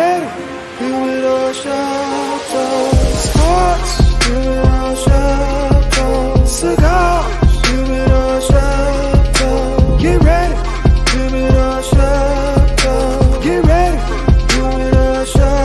ready? Humidor shelter. Sports. Humidor shelter. Cigars. Humidor shelter. Get ready. Humidor shelter. Get ready. Humidor shelter.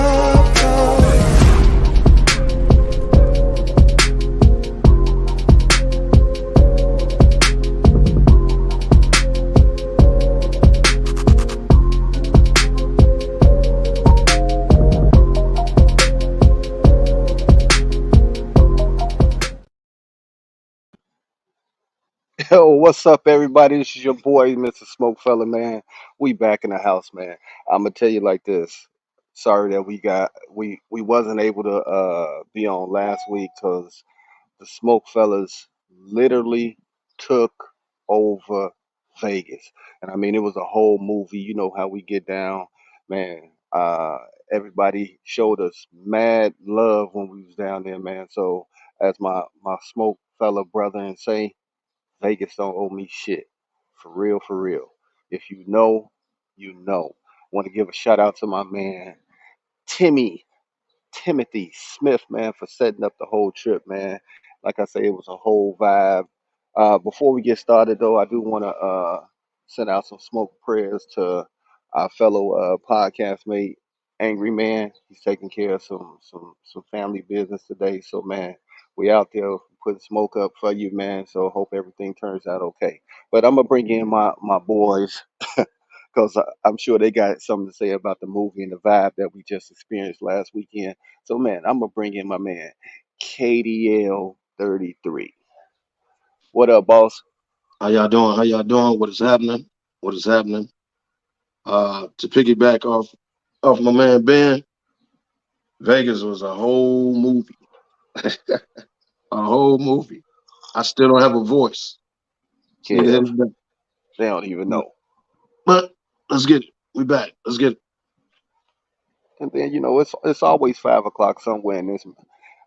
Yo, what's up, everybody? This is your boy, Mr. SmokeFella, man. We back in the house, man. I'm gonna tell you like this. Sorry that we wasn't able to be on last week because the SmokeFellas literally took over Vegas, and I mean it was a whole movie. You know how we get down, man. Everybody showed us mad love when we was down there, man. So as my SmokeFella brother and say. Vegas don't owe me shit. For real, for real. If you know, you know. Want to give a shout out to my man, Timmy, Timothy Smith, man, for setting up the whole trip, man. Like I say, it was a whole vibe. Before we get started, though, I do want to send out some smoke prayers to our fellow podcast mate, Angry Man. He's taking care of some family business today. So, man, we out there putting smoke up for you, man. So, hope everything turns out okay. But I'm gonna bring in my boys because I'm sure they got something to say about the movie and the vibe that we just experienced last weekend. So, man, I'm gonna bring in my man, KDL 33. What up, boss? How y'all doing? How y'all doing? What is happening? What is happening? To piggyback off my man Ben, Vegas was a whole movie. A whole movie. I still don't have a voice. Need to hit Kev, it back. they don't even But, know. but let's get it. We back. Let's get it. And then it's always 5 o'clock somewhere in this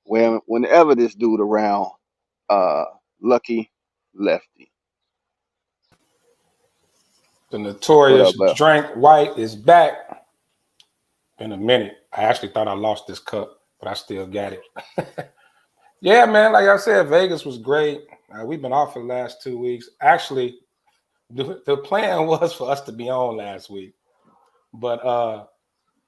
whenever this dude around, uh, Lucky Lefty. The What notorious up, Drink White is back in a minute. I actually thought I lost this cup, but I still got it. Yeah, man. Like I said, Vegas was great. We've been off for the last 2 weeks. Actually, the plan was for us to be on last week, but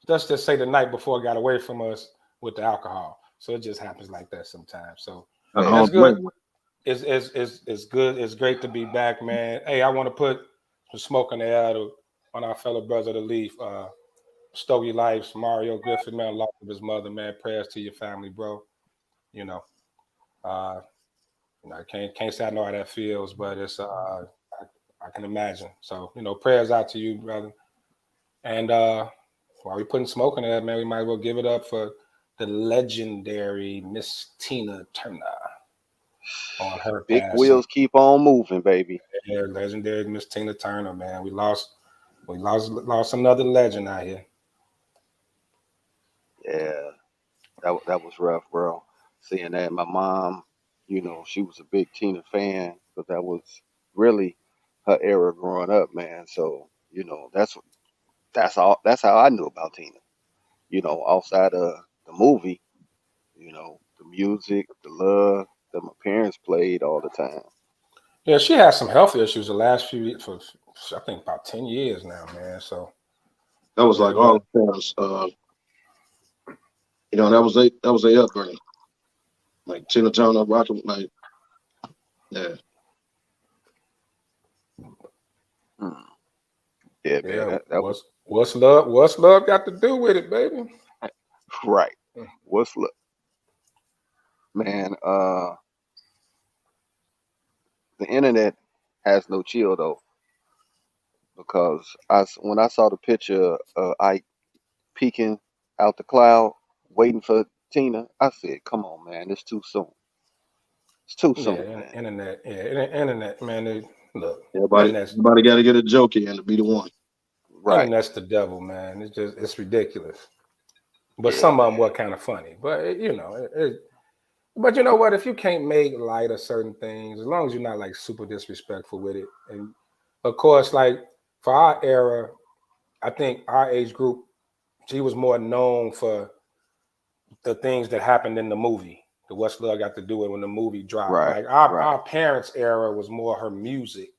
let's just say the night before got away from us with the alcohol. So it just happens like that sometimes. So Hey, that's Wait, good. It's good. It's great to be back, man. Hey, I want to put some smoke in the air to on our fellow brother, the Leaf. Stogie Life's Mario Griffin, man, lost of his mother, man. Prayers to your family, bro. You know, uh, I can't say I know how that feels, but it's I can imagine. So, prayers out to you, brother. And while we putting smoke in there, man, we might as well give it up for the legendary Miss Tina Turner on her big passing. wheels keep on moving, baby. Yeah, legendary Miss Tina Turner, man. We lost another legend out here. Yeah, that was rough, bro. Seeing that, my mom, she was a big Tina fan, but that was really her era growing up, man. So, that's all. That's how I knew about Tina. Outside of the movie, the music, the love that my parents played all the time. Yeah, she had some health issues the last few years, for I think about 10 years now, man. So that was yeah, like but all the times. That was a upbringing. Like Tina Turner, rocking, like yeah. Mm. Yeah, man. yeah, That was what's love got to do with it, baby? right. What's look, man? The internet has no chill though, because when I saw the picture of Ike peeking out the cloud, waiting for Tina, I said, "Come on, man, it's too soon. It's too soon, Yeah, man." internet, internet, man. Look, Everybody, internet's everybody got to get a joke in to be the one. Right. internet's the devil, man. It's ridiculous. But Yeah, some of them man. were kind of funny. But but you know what? If you can't make light of certain things, as long as you're not like super disrespectful with it, and of course, like for our era, I think our age group She was more known for the things that happened in the movie. The What's Love Got to Do with when the movie dropped. Right, Like our right, parents' era was more her music.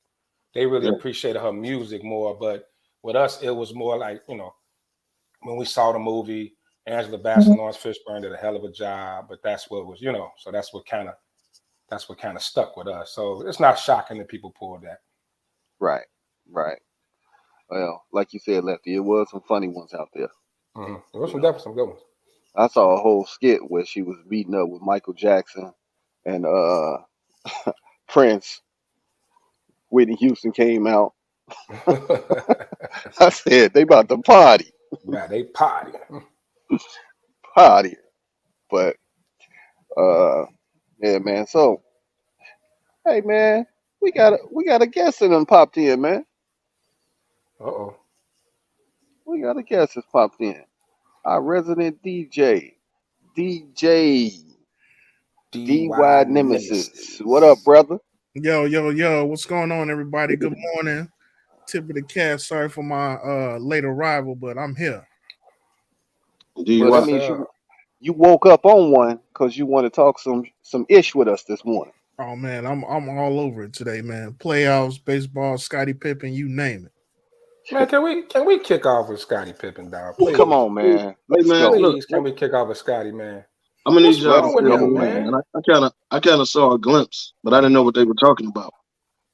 They really Yeah. appreciated her music more. But with us, it was more like, when we saw the movie, Angela Bassett and Lawrence Fishburne did a hell of a job. But that's what was, so that's what kind of stuck with us. So it's not shocking that people pulled that. right, right. Well, like you said, Lefty, it was some funny ones out there. Mm-hmm. There was You know, definitely some good ones. I saw a whole skit where she was beating up with Michael Jackson and Prince. Whitney Houston came out. I said they about to party, Yeah, they party. party. But uh, yeah, man. So hey, man, we got a guest that done popped in, man. Uh-oh. We got a guest that's popped in. Our resident DJ DY DY Nemesis. What up, Nemesis. brother? Yo, what's going on, everybody? Good morning. Tip of the cat. Sorry for my late arrival, but I'm here. Well, that DUI. means you woke up on one because you want to talk some ish with us this morning. Oh man, I'm all over it today, man. Playoffs, baseball, Scottie Pippen, you name it. Man, can we kick off with Scottie Pippen, dog? Please. Come on, man. Hey Let's man, go. look, Please, can we kick off with Scottie, man? I'm gonna need What's y'all to wrong with fill him, me in, man? man. I kind of saw a glimpse, but I didn't know what they were talking about.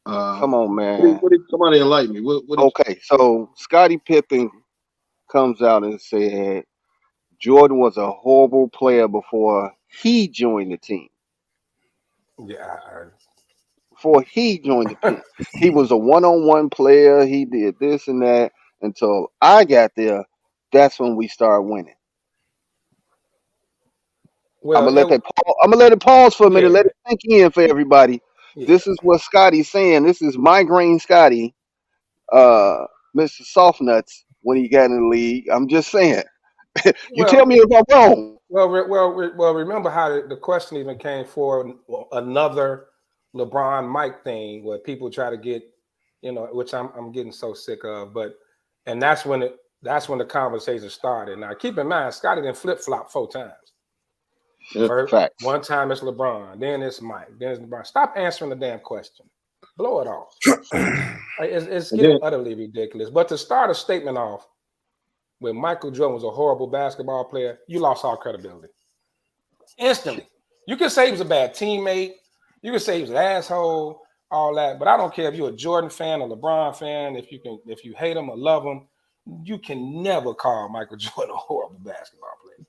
Come on, man. Somebody enlighten me. What Okay, so Scottie Pippen comes out and said Jordan was a horrible player before he joined the team. Yeah. Before he joined the team, he was a one-on-one player. He did this and that until I got there. That's when we started winning. I'm Well, gonna let that. I'm gonna let it pause for a minute. yeah, Let it sink in for everybody. yeah. This is what Scotty's saying. This is migraine Scotty, Mr. Softnuts when he got in the league. I'm just saying. You tell Well, me if I'm wrong. well. Remember how the question even came for another LeBron Mike thing where people try to get, which I'm getting so sick of. But and that's when the conversation started. Now keep in mind, Scotty didn't flip flop 4 times. Yeah. First, Facts. one time it's LeBron, then it's Mike, then it's LeBron. Stop answering the damn question. Blow it off. It's And getting then utterly ridiculous. But to start a statement off when Michael Jordan was a horrible basketball player, you lost all credibility. Instantly. You can say he was a bad teammate. You can say he was an asshole, all that. But I don't care if you're a Jordan fan or LeBron fan, if you hate him or love him, you can never call Michael Jordan a horrible basketball player.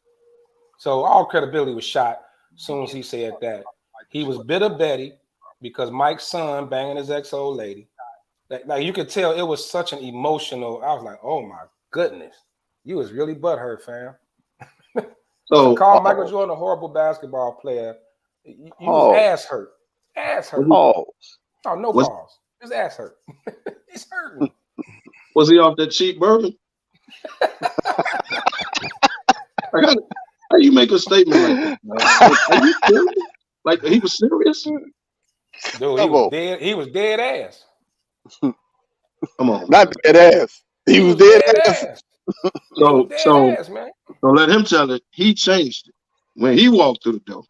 So all credibility was shot as soon as he said that. He was bitter Betty because Mike's son banging his ex-old lady. Like you could tell it was such an emotional. I was like, oh my goodness. You was really butthurt, fam. To so call Michael Jordan a horrible basketball player, you was Pause. ass hurt. Ass hurt. Pause. Oh, no Was- pause. His ass hurt. He's hurting. was he off that cheap bourbon? How you make a statement like that? Are you serious? Like he was serious? Dude, Come on. He was dead ass. Come on. Not dead ass. He was dead ass. He was So dead so ass, man. so let him tell it. He changed it when he walked through the door.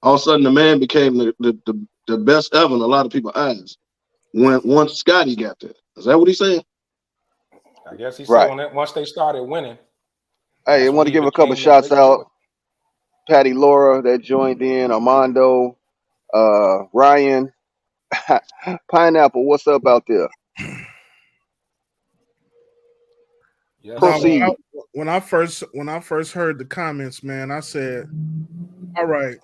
All of a sudden, the man became the best ever in a lot of people's eyes. Once Scotty got there, is that what he's saying? I guess he said Right. once they started winning. Hey, I that's when want to he give a couple became the shots great out. Jordan. Patty Laura that joined in, Armando, Ryan, Pineapple. What's up out there? Yes, Now, Proceed. when I first heard the comments, man, I said, "All right,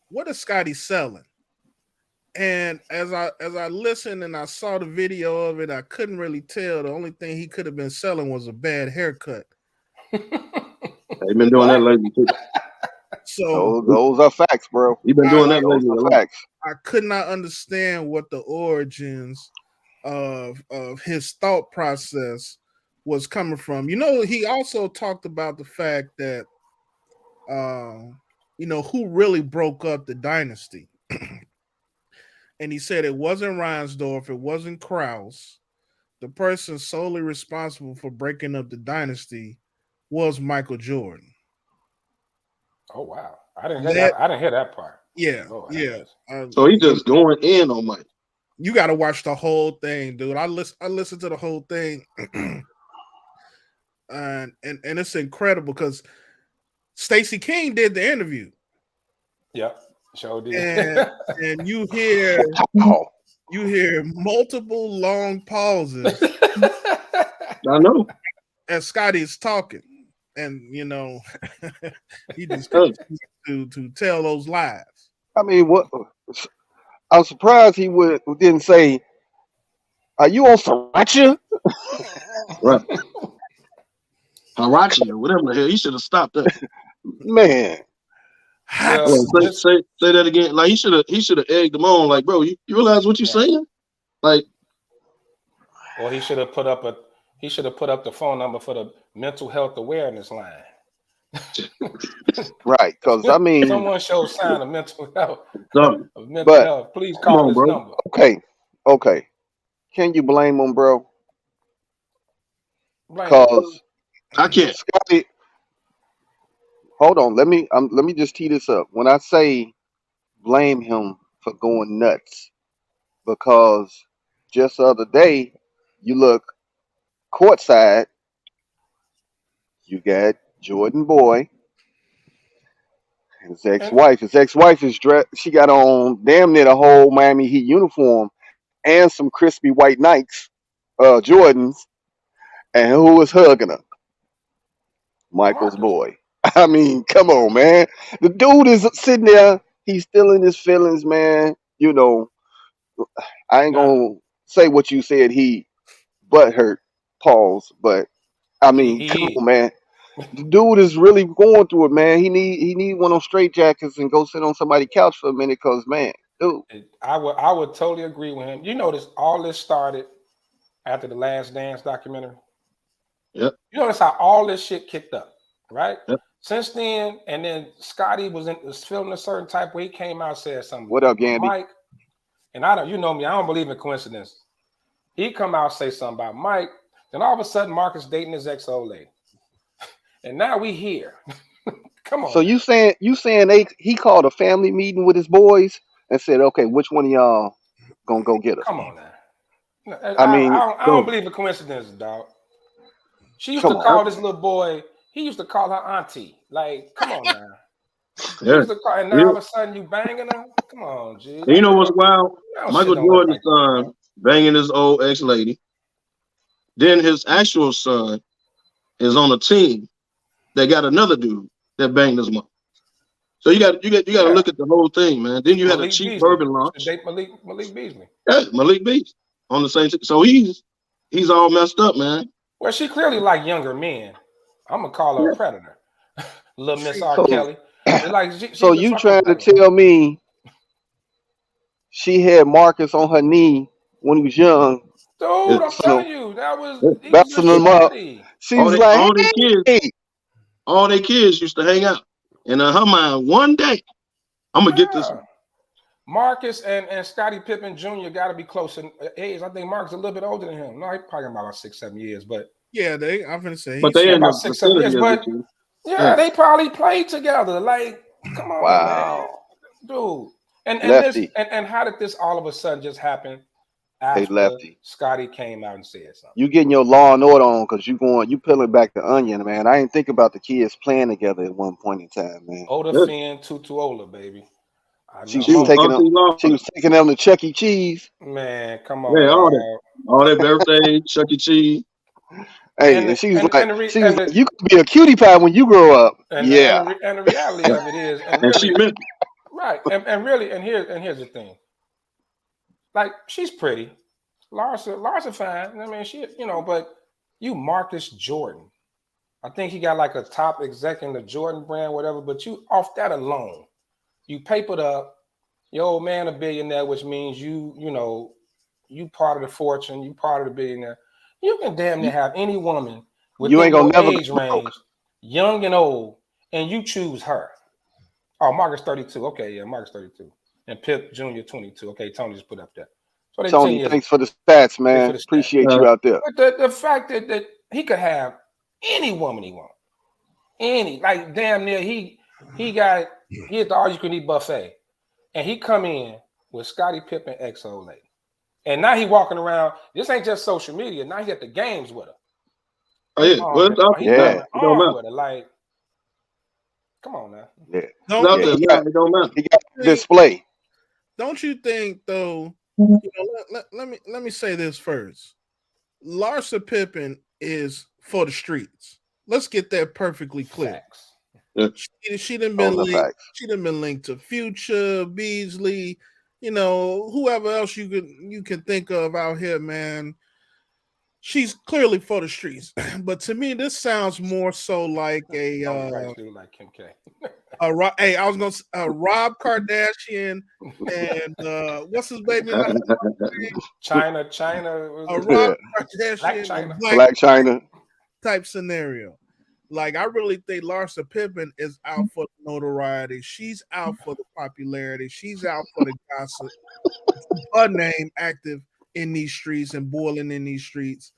what is Scotty selling?" And as I listened and I saw the video of it, I couldn't really tell. The only thing he could have been selling was a bad haircut. He's been doing that lately too. So Those are facts, bro. He's been doing that Those lately a are lot. facts. I could not understand what the origins of his thought process was coming from. He also talked about the fact that who really broke up the dynasty. And he said it wasn't Reinsdorf, it wasn't Krause. The person solely responsible for breaking up the dynasty was Michael Jordan. Oh wow, I didn't hear that. I didn't hear that part. Yeah, Lord, yeah. So he just going in on Mike. You got to watch the whole thing, dude. I listened to the whole thing, and it's incredible because Stacey King did the interview. Yep, sure did. And you hear multiple long pauses. I know. As Scotty's talking, and you know, he just continues to tell those lies. I mean, what? I'm surprised he didn't say, "Are you on sriracha?" Right. Harachi or whatever the hell. He should have stopped that. Man, Well, say that again. Like he should have egged them on. Like, bro, you realize what you're saying? Like, or he should have put up the phone number for the mental health awareness line. right? Because I mean, someone shows sign of mental health. Please call this number. Okay. Can you blame him, bro? Because I can't. Scotty, hold on. Let me just tee this up. When I say blame him for going nuts, because just the other day, you look courtside, you got Jordan Boy, his ex-wife. His ex-wife is dressed. She got on damn near the whole Miami Heat uniform and some crispy white Nikes, Jordans. And who was hugging her? Michael's boy. I mean, come on, man. The dude is sitting there. He's still in his feelings, man. You know, I ain't gonna say what you said. He butt hurt, pause. But I mean, come on, man. The dude is really going through it, man. He need one of those straight jackets and go sit on somebody's couch for a minute, cause man, dude. I would totally agree with him. You notice all this started after the Last Dance documentary. Yep. You notice how all this shit kicked up, right? Yep. Since then, and then Scotty was filming a certain type where he came out and said something. What up, Gandy? Mike, and you know me, I don't believe in coincidence. He come out and say something about Mike, then all of a sudden Marcus dating his ex-old lady. And now we here. Come on. So you saying he called a family meeting with his boys and said, okay, which one of y'all gonna go get us? Come on now. I don't believe in coincidence, dog. She used to call this little boy. He used to call her auntie. Like, come on now. And now all of a sudden you banging her. Come on, G. And you know what's wild? Michael Jordan's son banging his old ex lady. Then his actual son is on a team that got another dude that banged his mom. So you got to look at the whole thing, man. Then you had a cheap bourbon launch. Date Malik Beasley. Yeah, Malik Beasley on the same team. So he's all messed up, man. Well, she clearly like younger men. I'm gonna call her a predator. Little Miss R. Kelly. So you trying to tell me she had Marcus on her knee when he was young? Dude, I'm telling you, that was bouncing him up. She's all their kids used to hang out. And in her mind, one day, I'm gonna get this one. Marcus and Scottie Pippen Jr. got to be close in age. I think Marcus is a little bit older than him. No, he's probably about 6-7 years, but yeah, I'm gonna say, but they about 6-7 years. But they probably played together. Like, come on, man. Dude. And how did this all of a sudden just happen? After Lefty. Scotty came out and said something. You getting your Law and Order on because you peeling back the onion, man. I didn't think about the kids playing together at one point in time, man. Oda Finn, Tutuola, baby. She was taking them to Chuck E. Cheese. Man, come on. Yeah, all that birthday, Chuck E. Cheese. Hey, and she was like, you could be a cutie pie when you grow up. And the reality of it is, and really, she meant right, and really, and here's the thing. Like, she's pretty. Larsa fine. I mean, she, but you Marcus Jordan. I think he got like a top exec in the Jordan brand, whatever, but you off that alone, you papered up, your old man a billionaire, which means you part of the fortune, you part of the billionaire. You can damn near have any woman within your age range, young and old, and you choose her. Oh, Marcus 32. Okay, yeah, Marcus 32. And Pip Jr. 22. Okay, Tony just put up that. So Tony, thanks for the stats, man. Appreciate you out there. But the fact that he could have any woman he wants. like damn near he had the all-you-can-eat buffet, and he come in with Scottie Pippen XO lady. And now he walking around. This ain't just social media. Now he at the games with her. Oh yeah, well, it's out He's there. arm It don't matter. with her. Like, come on now. Yeah. It's out there. He got, It don't matter. he got display. Don't you think though? Let me say this first. Larsa Pippen is for the streets. Let's get that perfectly clear. Facts. Yeah. She done been the linked. facts. She done been linked to Future, Beasley, whoever else you can think of out here, man. She's clearly for the streets, but to me, this sounds more so like a like Kim K. Hey, I was gonna Rob Kardashian and what's his baby name? China. Rob Kardashian, Black China type scenario. Like I really think Larsa Pippen is out for the notoriety. She's out for the popularity. She's out for the gossip. Her name active in these streets and boiling in these streets.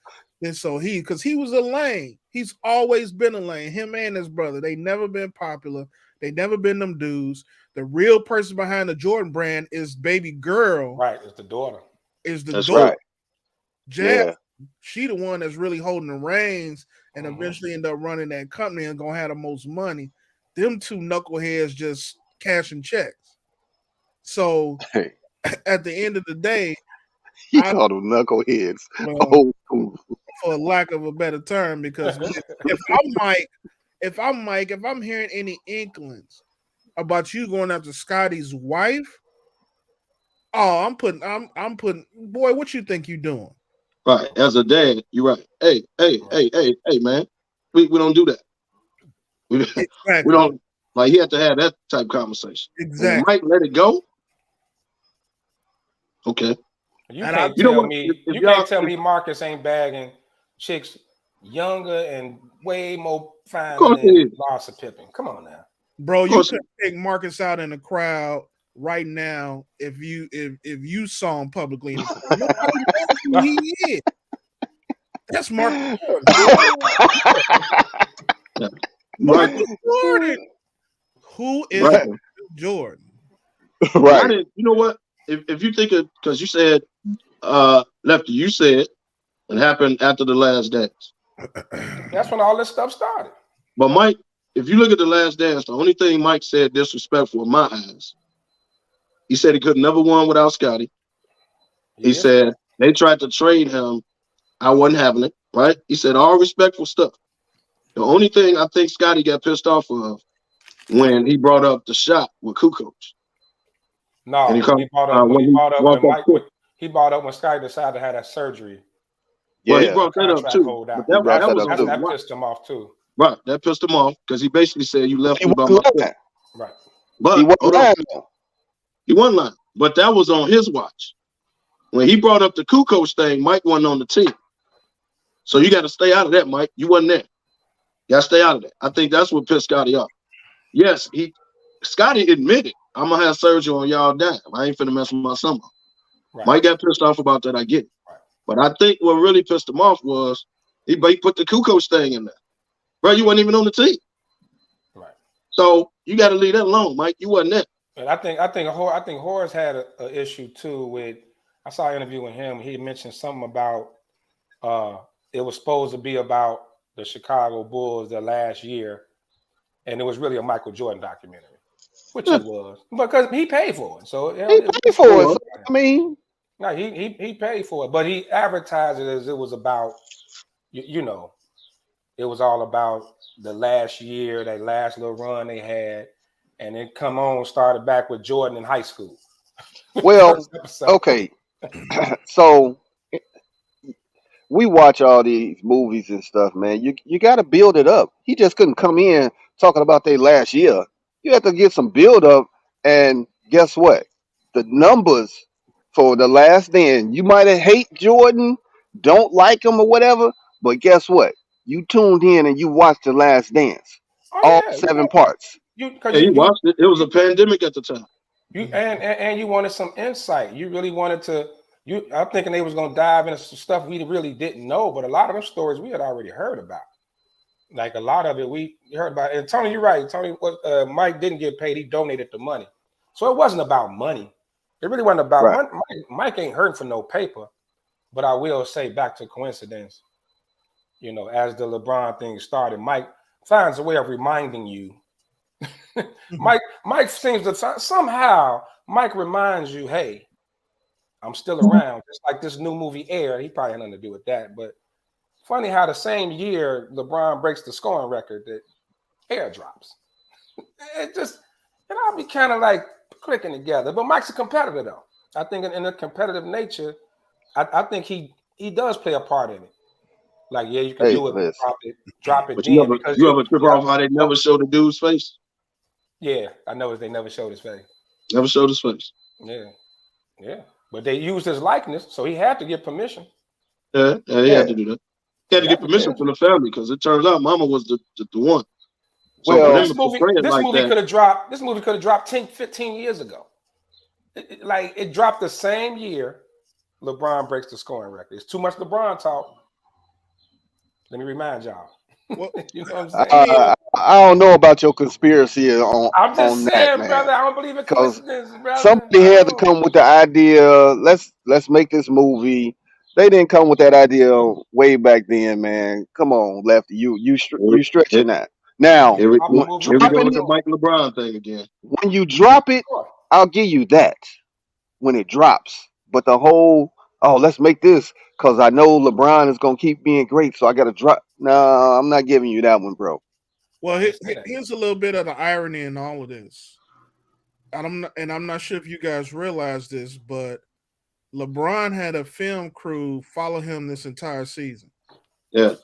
And so because he was a lane. He's always been a lane. Him and his brother. They never been popular. They never been them dudes. The real person behind the Jordan brand is baby girl. Right, it's the daughter. That's daughter. Right. Jazz, she the one that's really holding the reins and eventually end up running that company and gonna have the most money. Them two knuckleheads just cashing checks. So at the end of the day, he called them knuckleheads. For lack of a better term, because if I'm hearing any inklings about you going after Scotty's wife, I'm putting boy, what you think you doing? Right. As a dad, you're right. Hey, man. We don't do that. We don't like he had to have that type of conversation. Exactly. Mike let it go. Okay. You can't tell me Marcus ain't bagging chicks younger and way more fine than Larsa Pippen. Come on now. Bro, you could take Marcus out in the crowd right now if you saw him publicly. Nobody knows who he is. That's Marcus Jordan. Marcus Jordan. Who is Jordan? Right. You know what? If you think of, because you said, Lefty, you said it happened after the Last Dance. That's when all this stuff started. But Mike, if you look at the Last Dance, the only thing Mike said disrespectful in my eyes, he said he could never won without Scotty. He said they tried to trade him. I wasn't having it, right? He said all respectful stuff. The only thing I think Scotty got pissed off of when he brought up the shot with Kukoc. No, and he brought up when Scotty decided to have that surgery. Yeah, well, he brought that up too. That pissed him off too. Right, that pissed him off because he basically said you left me by myself. Right, but he wasn't lying. He wasn't lying, but that was on his watch. When he brought up the Kukoc thing, Mike wasn't on the team, so you got to stay out of that, Mike. You wasn't there. You got to stay out of that. I think that's what pissed Scotty off. Yes, Scotty admitted, I'm gonna have surgery on y'all dime. I ain't finna mess with my summer. Right. Mike got pissed off about that. I get it. Right. But I think what really pissed him off was he put the Kukoc thing in there. Bro, you wasn't even on the team. Right. So you got to leave that alone, Mike. You wasn't there. And I think Horace had an issue too with. I saw an interview with him. He mentioned something about it was supposed to be about the Chicago Bulls their last year, and it was really a Michael Jordan documentary, which it was because he paid for it. So he paid for it. I mean, no, he paid for it, but he advertised it as it was about it was all about the last year, that last little run they had, and then started back with Jordan in high school. Well, okay. So we watch all these movies and stuff, man. You got to build it up. He just couldn't come in talking about their last year. You have to get some build up, and guess what? The numbers for the Last Dance. You might have hate Jordan, don't like him or whatever, but guess what? You tuned in and you watched the Last Dance, all 7 parts. You watched it. It was a pandemic at the time. And you wanted some insight. You really wanted to. I'm thinking they was gonna dive into some stuff we really didn't know, but a lot of them stories we had already heard about. like a lot of it, you heard about it. And Tony, you're right. Tony, Mike didn't get paid. He donated the money. So it wasn't about money. It really wasn't about Right. money. Mike ain't hurting for no paper. But I will say, back to coincidence, you know, as the LeBron thing started, Mike finds a way of reminding you. Mike seems to somehow Mike reminds you, hey, I'm still around. Just like this new movie Air, he probably had nothing to do with that. But funny how the same year LeBron breaks the scoring record that Air drops. It all be kind of like clicking together. But Mike's a competitor, though. I think in a competitive nature, I think he does play a part in it. Like, yeah, you can do it, listen. drop it. But then you ever trip yeah. off how they never show the dude's face? Yeah, I know they never showed his face. Never showed his face. Yeah. But they used his likeness, so he had to get permission. Yeah, he had to do that. He had to get permission from the family because it turns out Mama was the one. So Well, this movie could have dropped. This movie could have dropped 10, 15 years ago. It dropped the same year LeBron breaks the scoring record. It's too much LeBron talk. Let me remind y'all. Well, You know what I'm saying? I don't know about your conspiracy on. I'm just on saying, that, brother. I don't believe in coincidence, brother. Somebody had to come with the idea. Let's make this movie. They didn't come with that idea way back then, man. Come on, Lefty. You stretching that. Now, Here we go with dropping the Mike LeBron thing again. when you drop it, I'll give you that when it drops. But the whole let's make this because I know LeBron is gonna keep being great, so I got to drop. No, I'm not giving you that one, bro. Well, here's a little bit of the irony in all of this. I'm not sure if you guys realize this, but LeBron had a film crew follow him this entire season. Yeah,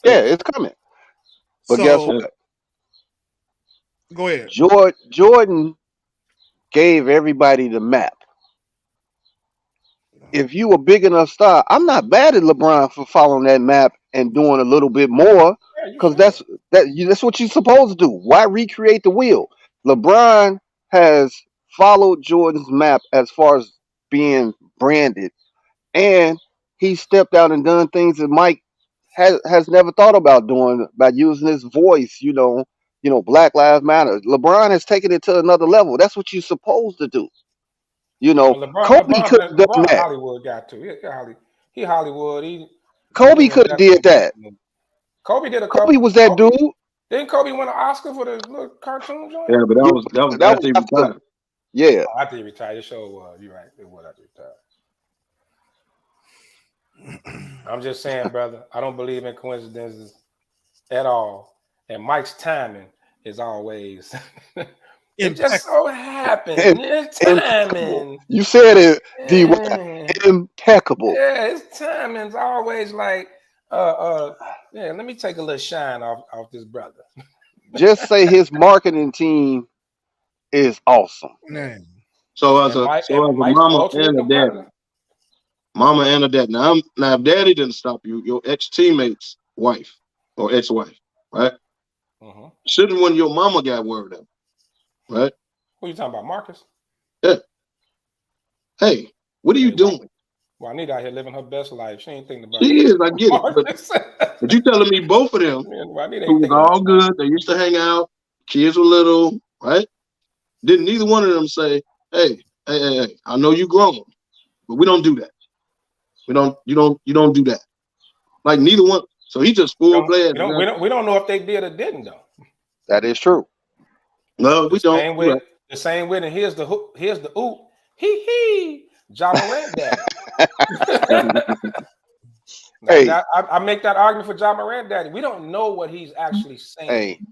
it's coming. But guess what? Go ahead. Jordan gave everybody the map. If you a big enough star, I'm not mad at LeBron for following that map and doing a little bit more because that's what you're supposed to do. Why recreate the wheel? LeBron has followed Jordan's map as far as being branded, and he stepped out and done things that Mike has never thought about doing by using his voice. You know, Black Lives Matter. LeBron has taken it to another level. That's what you're supposed to do. You know, Kobe could have done that. Hollywood got to. He Hollywood. Kobe could have did that. Kobe did a couple. Kobe was that dude. Didn't Kobe win an Oscar for the little cartoon joint? Yeah, but that was after he retired. Yeah. After he retired. The show was. You're right. It was after he retired. I'm just saying, brother, I don't believe in coincidences at all. And Mike's timing is always it just so happened. It's timing. You said it, D. Impeccable. Yeah, his timing's always like, let me take a little shine off this brother. Just say his marketing team is awesome. Man. So as a mama and a daddy. Mama and a dad. Now if daddy didn't stop you, your ex-teammate's wife or ex-wife, right? Shouldn't when your mama got word of it, right? What are you talking about, Marcus? Yeah. Hey, what are you doing? Well, Juanita out here living her best life. She ain't thinking about She is, I get it. But you telling me both of them who was all good, they used to hang out, kids were little, right? Didn't neither one of them say, hey, I know you grown, but we don't do that. You don't do that. Like neither one. So he just full blast. We don't know if they did or didn't though. That is true. No, we don't. The same way. And here's the oop. Hee. John Morant daddy. Hey, I make that argument for John Morant daddy. We don't know what he's actually saying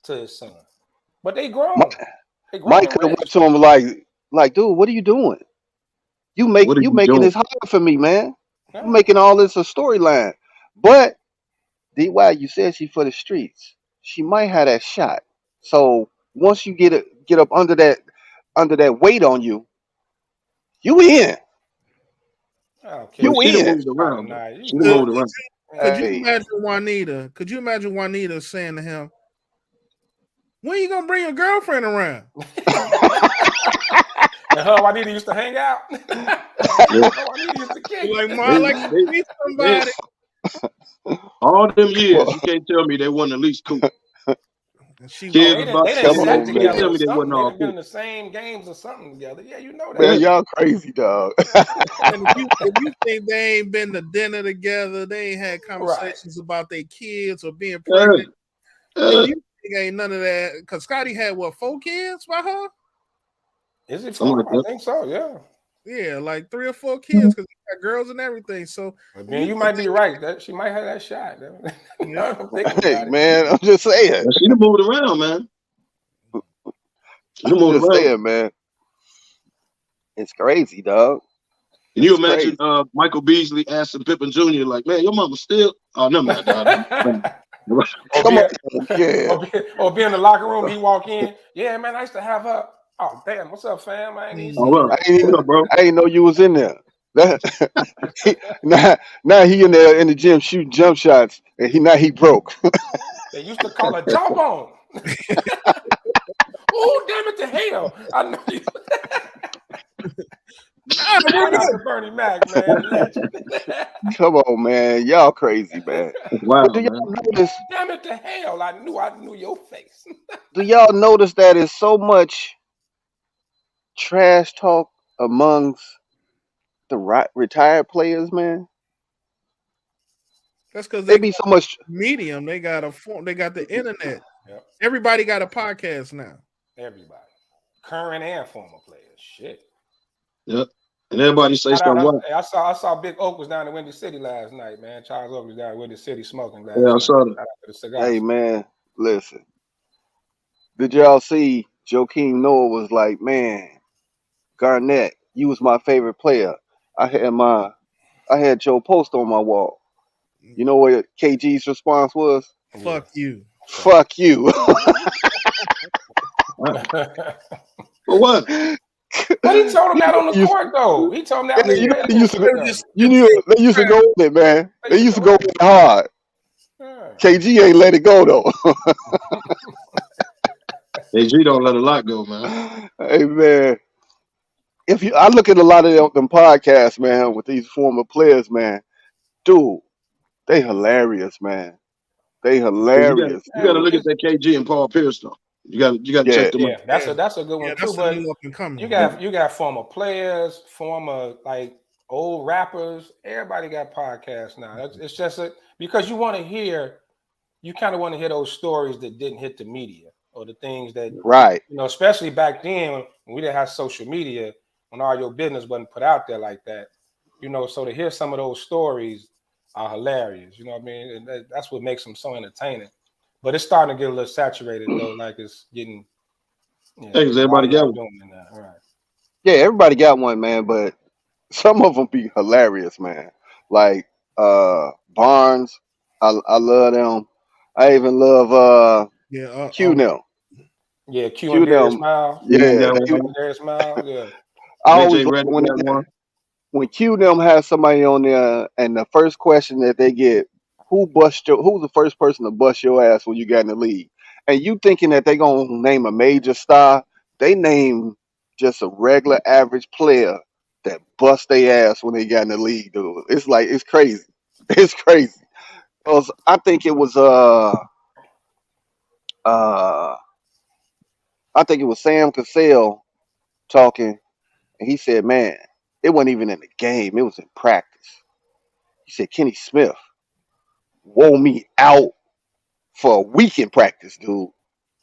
to his son, but they grown. Mike could have went to him like, dude, what are you doing? You making this hard for me, man. Yeah. You making all this a storyline. But DY, you said she for the streets. She might have that shot. So once you get up under that weight on you, you in. Okay. You in. Moved around. Could you imagine Juanita saying to him, when you gonna bring your girlfriend around? And her Juanita used to hang out. Juanita used to kick. Like, Ma, like to meet somebody. All them years, Well, you can't tell me they wasn't at least cool. And she Kids They about didn't come 10 sat years. on, You can't together man. tell or me they something. wasn't They all done been cool. in the same games or something together. Yeah, you know that. Yeah. Man, y'all crazy, dog. and if you think they ain't been to dinner together, they ain't had Right. conversations about their kids or being Yeah. pregnant, then Yeah. you think ain't none of that. Because Scotty had what, 4 kids by her? Is it Something like 4? I that. think so. Yeah. Yeah, like 3 or 4 Mhm. kids because he got girls and everything. So But if man, you you think might be right. That she might have that shot. yeah, I'm thinking Hey, about it. man, I'm just saying. And she done moved around, man. She done I'm moved just around. saying, man. It's crazy, dog. Can you It's imagine crazy. Michael Beasley asking Pippen Jr. like, man, your mama still? Oh, no, man, dog. or Come be, on, yeah. or be in the locker room. He walk in. Yeah, man, I used to have her. Oh damn, what's up, fam? I ain't even Oh, see you. well, what up, bro? I ain't know you was in there. That, now he in there in the gym shooting jump shots, and he broke. They used to call her jawbone. Oh damn it to hell! I know you. Shout out to Bernie Mac, man, legend. Come on, man, y'all crazy, man. That's But do wild, man. y'all notice? Damn it to hell! I knew your face. Do y'all notice that it's so much trash talk amongst the retired players, man? that's because they It be got so much. medium. They got a form. They got the internet. Yep, Everybody got a podcast now. everybody, current and former players. Shit. Yep. And everybody say Shout out! something. What? I saw Big Oak was down in Windy City last night, man. Charles Oak was down in Windy City smoking Yeah, last I night. saw that. Shout out to the Hey, cigars. man, listen. Did y'all see Joakim Noah was like, man, Garnett, you was my favorite player. I had my I had Joe Post on my wall. You know what KG's response was? Yeah. Fuck you. Fuck you. For what? But he told him that on the you, court, though. He told him that yeah, when he you know made they it in used to They were Twitter. just you knew they used to go with it, man. They used to go with it hard. Yeah. KG ain't let it go though. AG don't let a lot go, man. Hey man, I look at a lot of them podcasts, man, with these former players, man, dude, they hilarious, man. They Yeah, hilarious, you got to dude. look at that KG and Paul Pierce though. You got to Yeah, check them out. Yeah, that's yeah, a good one yeah. too. That's a But new up and coming you one. got former players, former like old rappers. Everybody got podcasts now. It's just because you want to hear, you kind of want to hear those stories that didn't hit the media or the things that right. especially back then when we didn't have social media, when all your business wasn't put out there like that. So to hear some of those stories are hilarious. You know what I mean? And that's what makes them so entertaining. But it's starting to get a little saturated though. Like it's getting, Hey, 'cause a lot everybody of got y'all one. doing that. All right. Yeah, everybody got one, man, but some of them be hilarious, man. Like Barnes, I love them. I even love Yeah. Q now. Yeah, Q and Q Darius them. Smile. You Yeah, got they, one. Darius Smile. Yeah. I AJ always like Reddick got one. when Q them has somebody on there, and the first question that they get, who's the first person to bust your ass when you got in the league? And you thinking that they gonna name a major star, they name just a regular average player that bust their ass when they got in the league, dude. It's like it's crazy. It's crazy. 'Cause I think it was uh I think it was Sam Cassell talking, and he said, man, it wasn't even in the game, it was in practice. He said Kenny Smith wore me out for a week in practice, dude.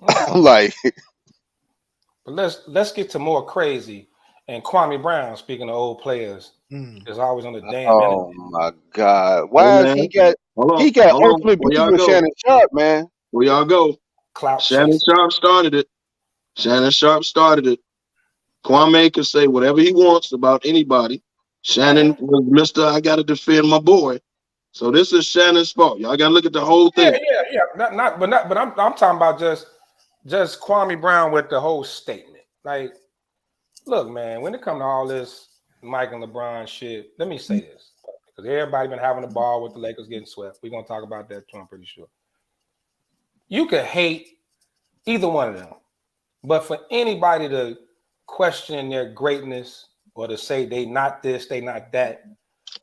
I'm like, But let's get to more crazy. And Kwame Brown, speaking of old players, Mm. is always on the damn oh internet. my God. Hey Why is man, he got hold on. ultimate Where beef y'all with go? Shannon Sharp, man. Where y'all go? Clout Shannon chasing. Sharp started it. Shannon Sharp started it. Kwame can say whatever he wants about anybody. Shannon was Mr. I gotta defend my boy. So this is Shannon's fault. Y'all gotta look at the whole Yeah, thing. yeah, yeah. But I'm talking about just Kwame Brown with the whole statement. Like, look, man, when it comes to all this Mike and LeBron shit, let me say this. Because everybody been having a ball with the Lakers getting swept. We're gonna talk about that too, I'm pretty sure. You could hate either one of them. But for anybody to question their greatness or to say they not this, they not that,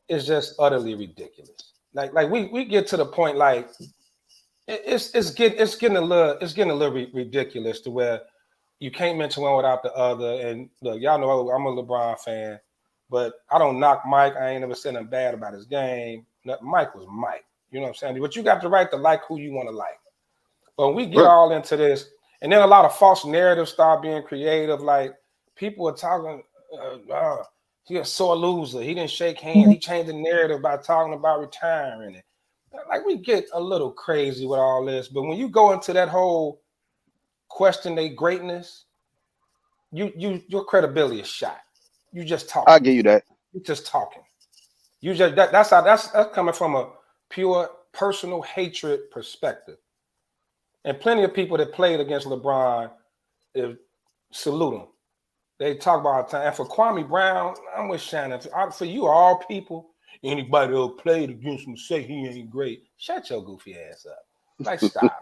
is just utterly ridiculous. like we get to the point like it's getting a little ridiculous to where you can't mention one without the other. And look, y'all know I'm a LeBron fan, but I don't knock Mike. I ain't never said nothing bad about his game. Mike was Mike. You know what I'm saying? But you got the right to like who you want to like. But when we get all into this, and then a lot of false narratives start being creative, like people are talking, he's a sore loser. He didn't shake hands. He changed the narrative by talking about retiring. Like we get a little crazy with all this. But when you go into that whole question their greatness, your credibility is shot. You just talking. I'll give you that. You just talking. You just that's coming from a pure personal hatred perspective. And plenty of people that played against LeBron salute him. They talk about time. And for Kwame Brown, I'm with Shannon. For you, all people, anybody who played against him say he ain't great. Shut your goofy ass up. Like, stop.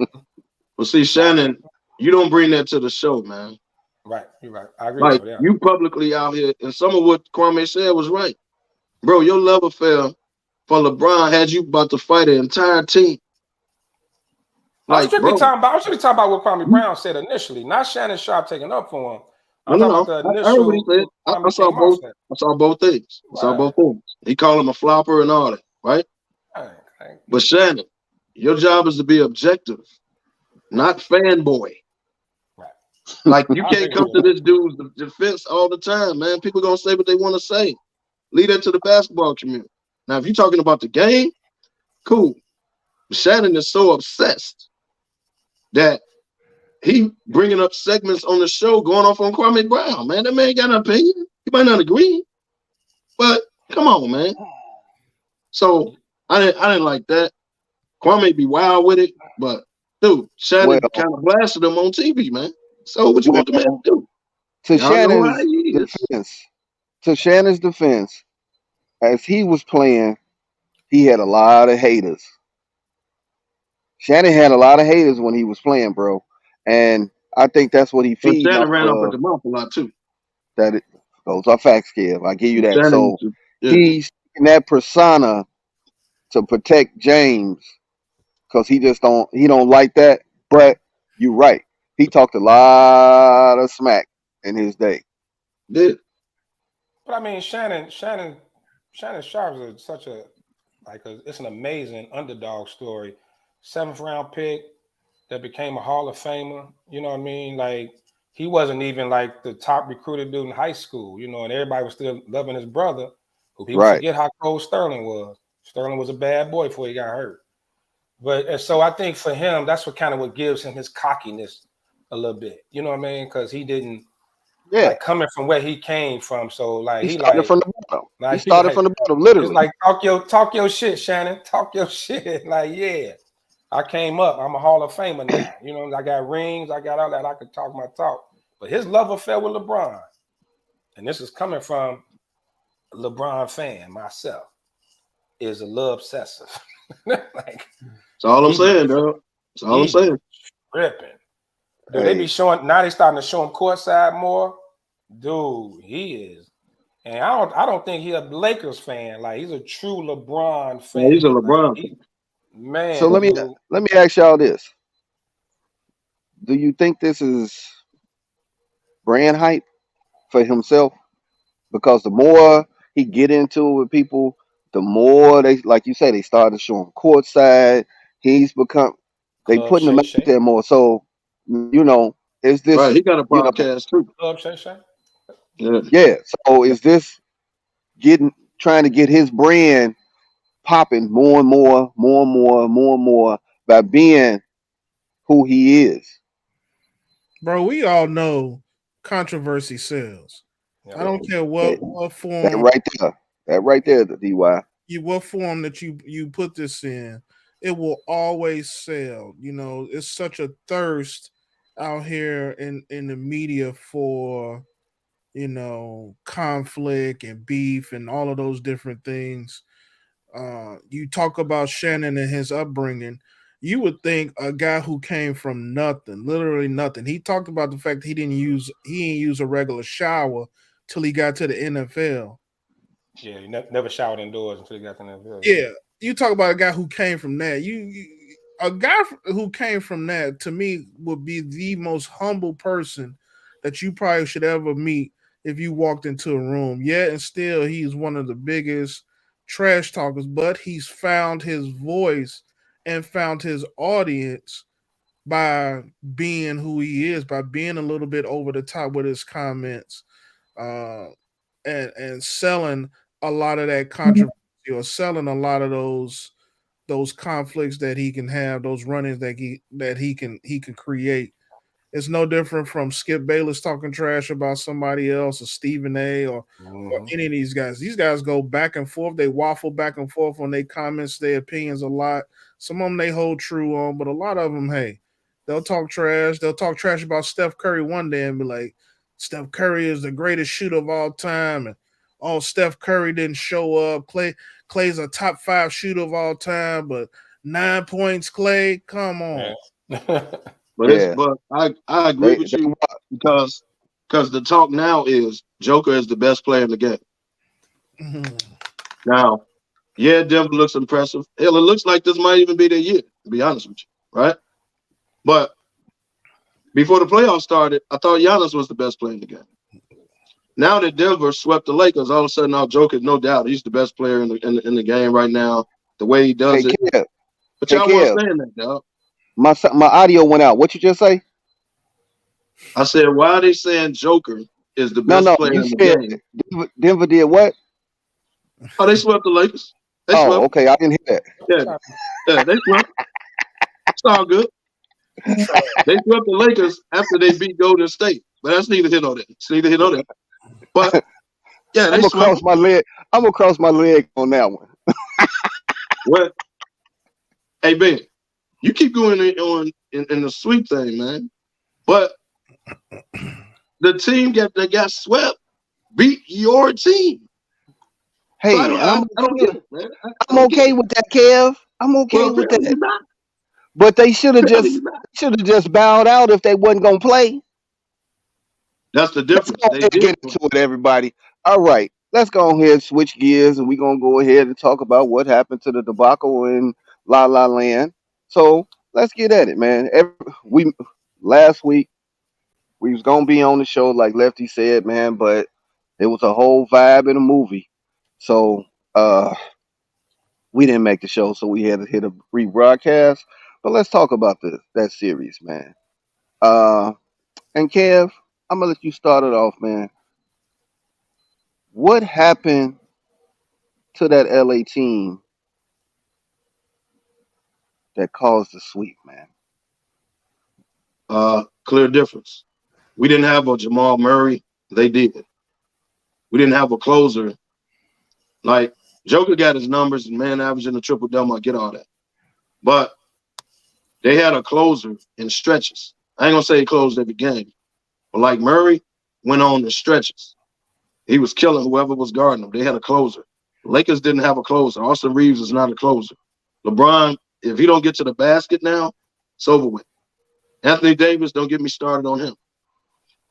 Well, see, Shannon, you don't bring that to the show, man. Right, you're right. I agree. Like, with you. you publicly out here, and some of what Kwame said was right. Bro, your love affair for LeBron had you about to fight an entire team. I was strictly talking about what Kwame Brown said initially, not Shannon Sharp taking up for him. I heard what he said. I saw both. I saw both things. I saw both things. He called him a flopper and all that, right? But Shannon, your job is to be objective, not fanboy. Right. Like you can't come to this dude's defense all the time, man. People gonna say what they want to say. Lead that to the basketball community. Now, if you're talking about the game, cool. Shannon is so obsessed that he bringing up segments on the show going off on Kwame Brown, man. That man got an opinion. He might not agree, but come on, man. So I didn't like that. Kwame be wild with it, but dude, Shannon kind of blasted him on TV, man. So what you want the man to do? To Shannon's defense, as he was playing, he had a lot of haters. Shannon had a lot of haters when he was playing, bro. And I think that's what he feeds. Shannon ran off at the mouth a lot too. Those are facts, Kev. I give you that. So he's in that persona to protect James because he don't like that. But you're right. He talked a lot of smack in his day. Did. But I mean, Shannon Sharp is it's an amazing underdog story. 7th round pick that became a Hall of Famer. You know what I mean? Like he wasn't even like the top recruited dude in high school, you know, and everybody was still loving his brother, who people forget how cold Sterling was. Sterling was a bad boy before he got hurt. But so I think for him, that's what gives him his cockiness a little bit. You know what I mean? Because he didn't coming from where he came from. So like he started from the bottom. Like, he started from the bottom, literally. He's like talk your shit, Shannon. Talk your shit. Like, yeah. I came up. I'm a Hall of Famer now. You know, I got rings. I got all that. I could talk my talk. But his love affair with LeBron, and this is coming from a LeBron fan myself, is a little obsessive. That's all I'm saying, bro. That's all I'm saying. Tripping. Dude, they be showing now. They starting to show him courtside more. Dude, he is. And I don't think he's a Lakers fan. Like he's a true LeBron fan. Yeah, he's a LeBron fan. Man, so let me ask y'all this: do you think this is brand hype for himself? Because the more he get into it with people, the more they, like you say, they started showing courtside. They putting him out there more. So you know, is this right? He got a podcast too. Club Shay Shay. Yeah. So is this trying to get his brand popping more and more by being who he is? Bro, we all know controversy sells. I don't care what form. That right there, the DY. What form that you put this in, it will always sell. You know, it's such a thirst out here in the media for, you know, conflict and beef and all of those different things. You talk about Shannon and his upbringing. You would think a guy who came from nothing, literally nothing. He talked about the fact that he didn't use a regular shower till he got to the NFL. Yeah, he never showered indoors until he got to the NFL. you talk about a guy who came from that. A guy who came from that to me would be the most humble person that you probably should ever meet if you walked into a room. Yeah, and still he's one of the biggest trash talkers, but he's found his voice and found his audience by being who he is, by being a little bit over the top with his comments, uh, and selling a lot of that controversy or selling a lot of those conflicts that he can have, those run-ins that he can create. It's no different from Skip Bayless talking trash about somebody else, or Stephen A, or any of these guys. These guys go back and forth. They waffle back and forth on their comments, their opinions a lot. Some of them they hold true on, but a lot of them, hey, they'll talk trash. They'll talk trash about Steph Curry one day and be like, Steph Curry is the greatest shooter of all time. And oh, Steph Curry didn't show up. Clay's a top 5 shooter of all time, but 9 points, Clay. Come on. But I agree with you because the talk now is Joker is the best player in the game. Mm-hmm. Now, yeah, Denver looks impressive. Hell, it looks like this might even be their year, to be honest with you, right? But before the playoffs started, I thought Giannis was the best player in the game. Now that Denver swept the Lakers, all of a sudden, now Joker, no doubt, he's the best player in the game right now. The way he does it. Kev. But y'all weren't saying that, dog. My audio went out. What you just say? I said, why are they saying Joker is the best player in the game? Denver did what? Oh, they swept the Lakers. Okay. I didn't hear that. Yeah, they swept. It's all good. They swept the Lakers after they beat Golden State. But that's neither here nor there. It's neither here nor there. But, yeah, they swept. I'm going to cross my leg on that one. What? Hey, Ben, you keep going on in the sweep thing, man. But the team that got swept beat your team. Hey, so I don't get it, man. I'm okay with that, Kev. I'm okay with that. But they should have just bowed out if they wasn't gonna play. That's the difference. Let's get into it, everybody. All right, let's go ahead and switch gears, and we're gonna go ahead and talk about what happened to the debacle in La La Land. So let's get at it, man. Last week we was gonna be on the show, like Lefty said, man, but it was a whole vibe in the movie. So we didn't make the show, so we had to hit a rebroadcast. But let's talk about that series, man. And Kev, I'm gonna let you start it off, man. What happened to that LA team that caused the sweep, man? Clear difference. We didn't have a Jamal Murray. They did. We didn't have a closer. Like, Joker got his numbers and man averaging a triple-double. I get all that. But they had a closer in stretches. I ain't going to say he closed every game. But like Murray went on in stretches. He was killing whoever was guarding him. They had a closer. Lakers didn't have a closer. Austin Reeves is not a closer. LeBron, if he don't get to the basket now, it's over with. Anthony Davis, don't get me started on him.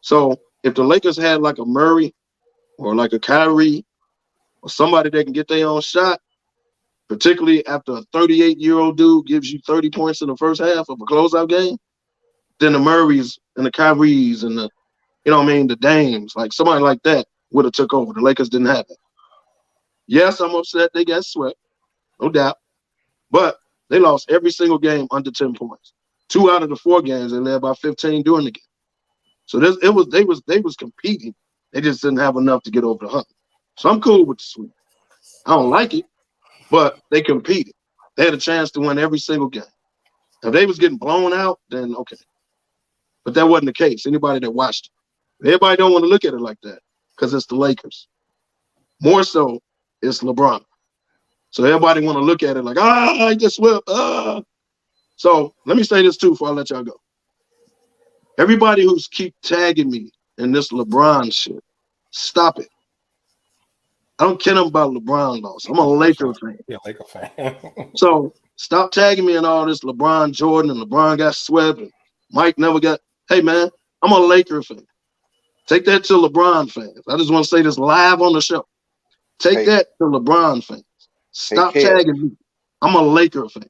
So if the Lakers had like a Murray or like a Kyrie or somebody that can get their own shot, particularly after a 38-year-old dude gives you 30 points in the first half of a closeout game, then the Murrays and the Kyries and the Dames, like somebody like that would have took over. The Lakers didn't have it. Yes, I'm upset they got swept, no doubt. But they lost every single game under 10 points. 2 out of the 4 games they led by 15 during the game. So they was competing. They just didn't have enough to get over the hump. So I'm cool with the sweep. I don't like it, but they competed. They had a chance to win every single game. If they was getting blown out, then okay. But that wasn't the case. Anybody that watched it. Everybody don't want to look at it like that because it's the Lakers. More so, it's LeBron. So everybody want to look at it like, I just swept. So let me say this too before I let y'all go. Everybody who's keep tagging me in this LeBron shit, stop it. I don't care about LeBron loss. I'm a Laker fan. Yeah, Laker fan. So stop tagging me in all this LeBron Jordan and LeBron got swept and Mike never got. Hey, man, I'm a Laker fan. Take that to LeBron fans. I just want to say this live on the show. Take that to LeBron fans. Stop tagging me. I'm a Laker fan.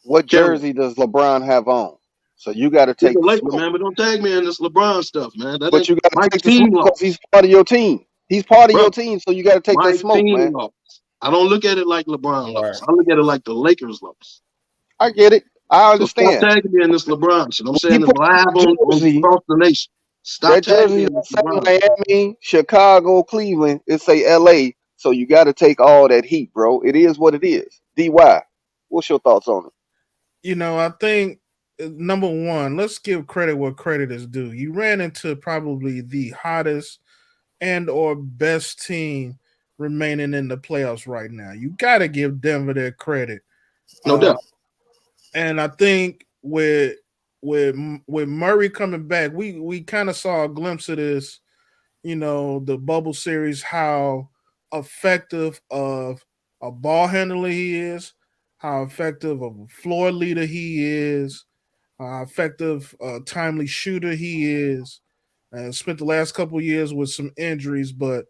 What Carry. jersey does LeBron have on? So you got to He's take a the Laker, smoke. man, but don't tag me in this LeBron stuff, man. That But ain't you got my to take the smoke team because lost, he's part of your team. He's part of bro. your team, so you got to take My that smoke, team man. lost. I don't look at it like LeBron Right. lost. I look at it like the Lakers lost. I get it. I So stop understand. tagging me in this LeBron shit. I'm When saying he it's put live that on jersey, across the nation. Stop that tagging me jersey in don't this say LeBron shit. Miami, Chicago, Cleveland. It say LA. So you got to take all that heat, bro. It is what it is. DY, what's your thoughts on it? You know, I think number one, let's give credit where credit is due. You ran into probably the hottest and or best team remaining in the playoffs right now. You got to give Denver their credit. No doubt. And I think with Murray coming back, we kind of saw a glimpse of this, you know, the bubble series, how effective of a ball handler he is, how effective of a floor leader he is, how effective timely shooter he is. And spent the last couple of years with some injuries, but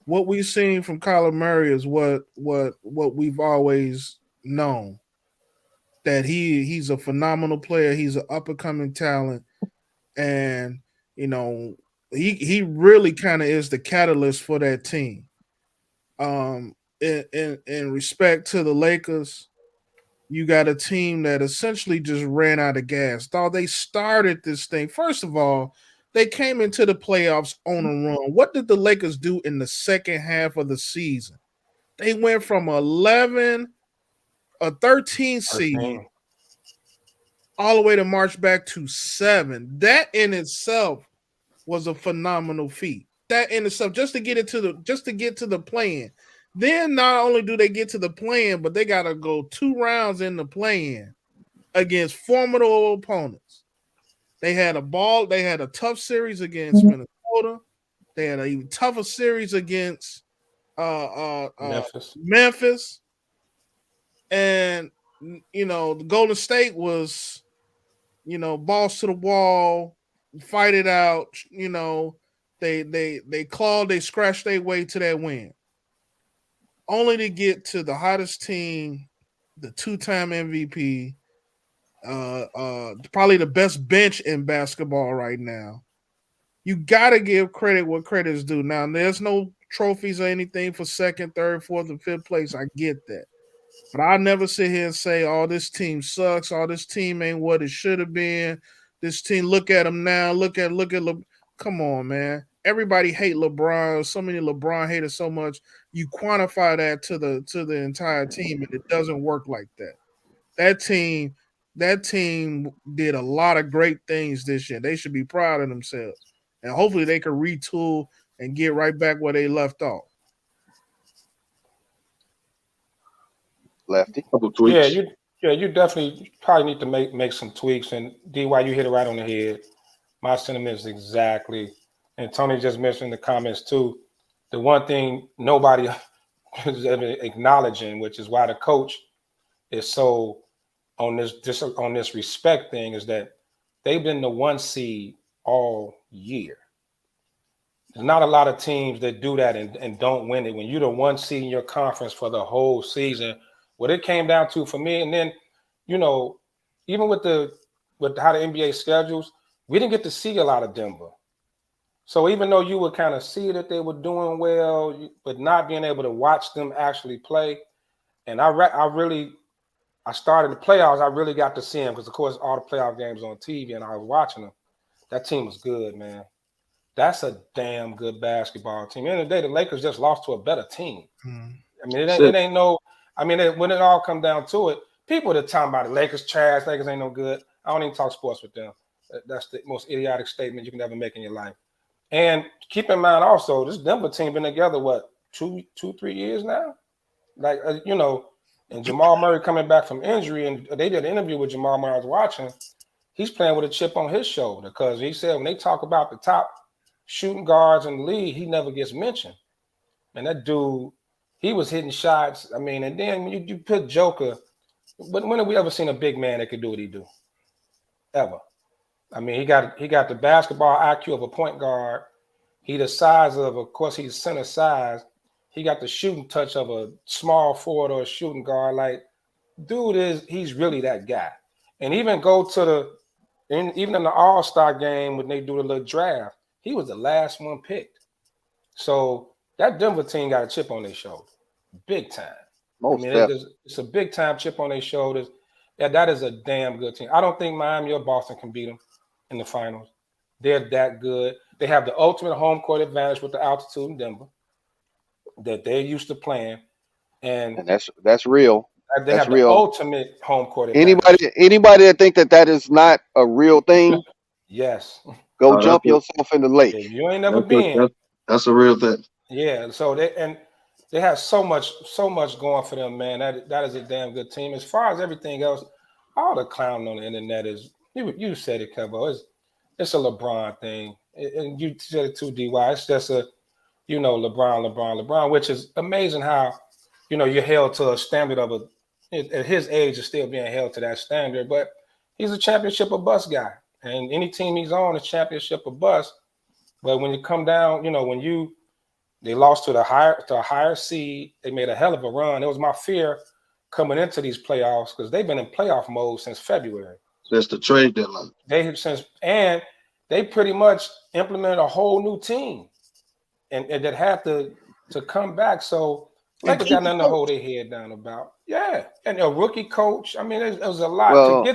what we've seen from Kyler Murray is what we've always known, that he's a phenomenal player. He's an up and coming talent, and you know he really kind of is the catalyst for that team. In respect to the Lakers, you got a team that essentially just ran out of gas. Thought they started this thing. First of all, they came into the playoffs on a run. What did the Lakers do in the second half of the season? They went from 11, a 13 seed, all the way to march back to 7. That in itself was a phenomenal feat. That in itself, just to get to the plan. Then not only do they get to the plan, but they gotta go 2 rounds in the plan against formidable opponents. They had a tough series against Minnesota. They had an even tougher series against Memphis. And you know, the Golden State was, you know, balls to the wall, fight it out. You know, they clawed, they scratched their way to that win, only to get to the hottest team, the 2-time MVP, probably the best bench in basketball right now. You gotta give credit where credit is due. Now, there's no trophies or anything for second, third, fourth, and fifth place. I get that. But I never sit here and say, "Oh, this team sucks. Oh, this team ain't what it should have been. This team, look at them now. Look at Come on, man. Everybody hate LeBron. So many LeBron haters so much. You quantify that to the entire team, and it doesn't work like that. That team did a lot of great things this year. They should be proud of themselves, and hopefully they can retool and get right back where they left off. Lefty. Couple tweaks. You definitely probably need to make some tweaks. And DY, you hit it right on the head. My sentiment is exactly, and Tony just mentioned in the comments too. The one thing nobody is acknowledging, which is why the coach is so on this respect thing, is that they've been the 1 seed all year. There's not a lot of teams that do that and don't win it when you're the 1 seed in your conference for the whole season. What it came down to for me, and then, you know, even with how the NBA schedules, we didn't get to see a lot of Denver. So even though you would kind of see that they were doing well, but not being able to watch them actually play, and I started the playoffs, I really got to see them because, of course, all the playoff games on TV, and I was watching them. That team was good, man. That's a damn good basketball team. At the end of the day, the Lakers just lost to a better team. I mean, it ain't no. I mean, when it all come down to it, people that talking about the Lakers trash, Lakers ain't no good. I don't even talk sports with them. That's the most idiotic statement you can ever make in your life. And keep in mind also, this Denver team been together what 2-3 years now. Like you know, and Jamal Murray coming back from injury, and they did an interview with Jamal Murray I was watching. He's playing with a chip on his shoulder because he said when they talk about the top shooting guards in the league, he never gets mentioned. And that dude, he was hitting shots. I mean, and then when you put Joker, but when have we ever seen a big man that could do what he do? Ever. I mean, he got the basketball IQ of a point guard. He the size of course, he's center size. He got the shooting touch of a small forward or a shooting guard. Like, he's really that guy. And even go to even in the All-Star game when they do the little draft, he was the last one picked. So that Denver team got a chip on their shoulder, big time. Most definitely. It's a big time chip on their shoulders. Yeah, that is a damn good team. I don't think Miami or Boston can beat them in the finals. They're that good. They have the ultimate home court advantage with the altitude in Denver that they're used to playing, and that's real. they That's have the real. ultimate home court advantage. Anybody that think that is not a real thing, Yes. go jump yourself in the lake. If you ain't never been. That's a real thing. Yeah. So they have so much going for them, man. That is a damn good team. As far as everything else, all the clowning on the internet is you said it, Kevo. It's a LeBron thing, and you said it too, DY. It's just a LeBron, which is amazing how you're held to a standard of at his age is still being held to that standard. But he's a championship or bust guy, and any team he's on is championship or bust. But when you come down, they lost to a higher seed. They made a hell of a run. It was my fear coming into these playoffs because they've been in playoff mode since February. Since the trade deadline. They pretty much implemented a whole new team, and that had to come back. So Lakers got nothing to hold their head down about. Yeah, and a rookie coach. I mean, it was a lot to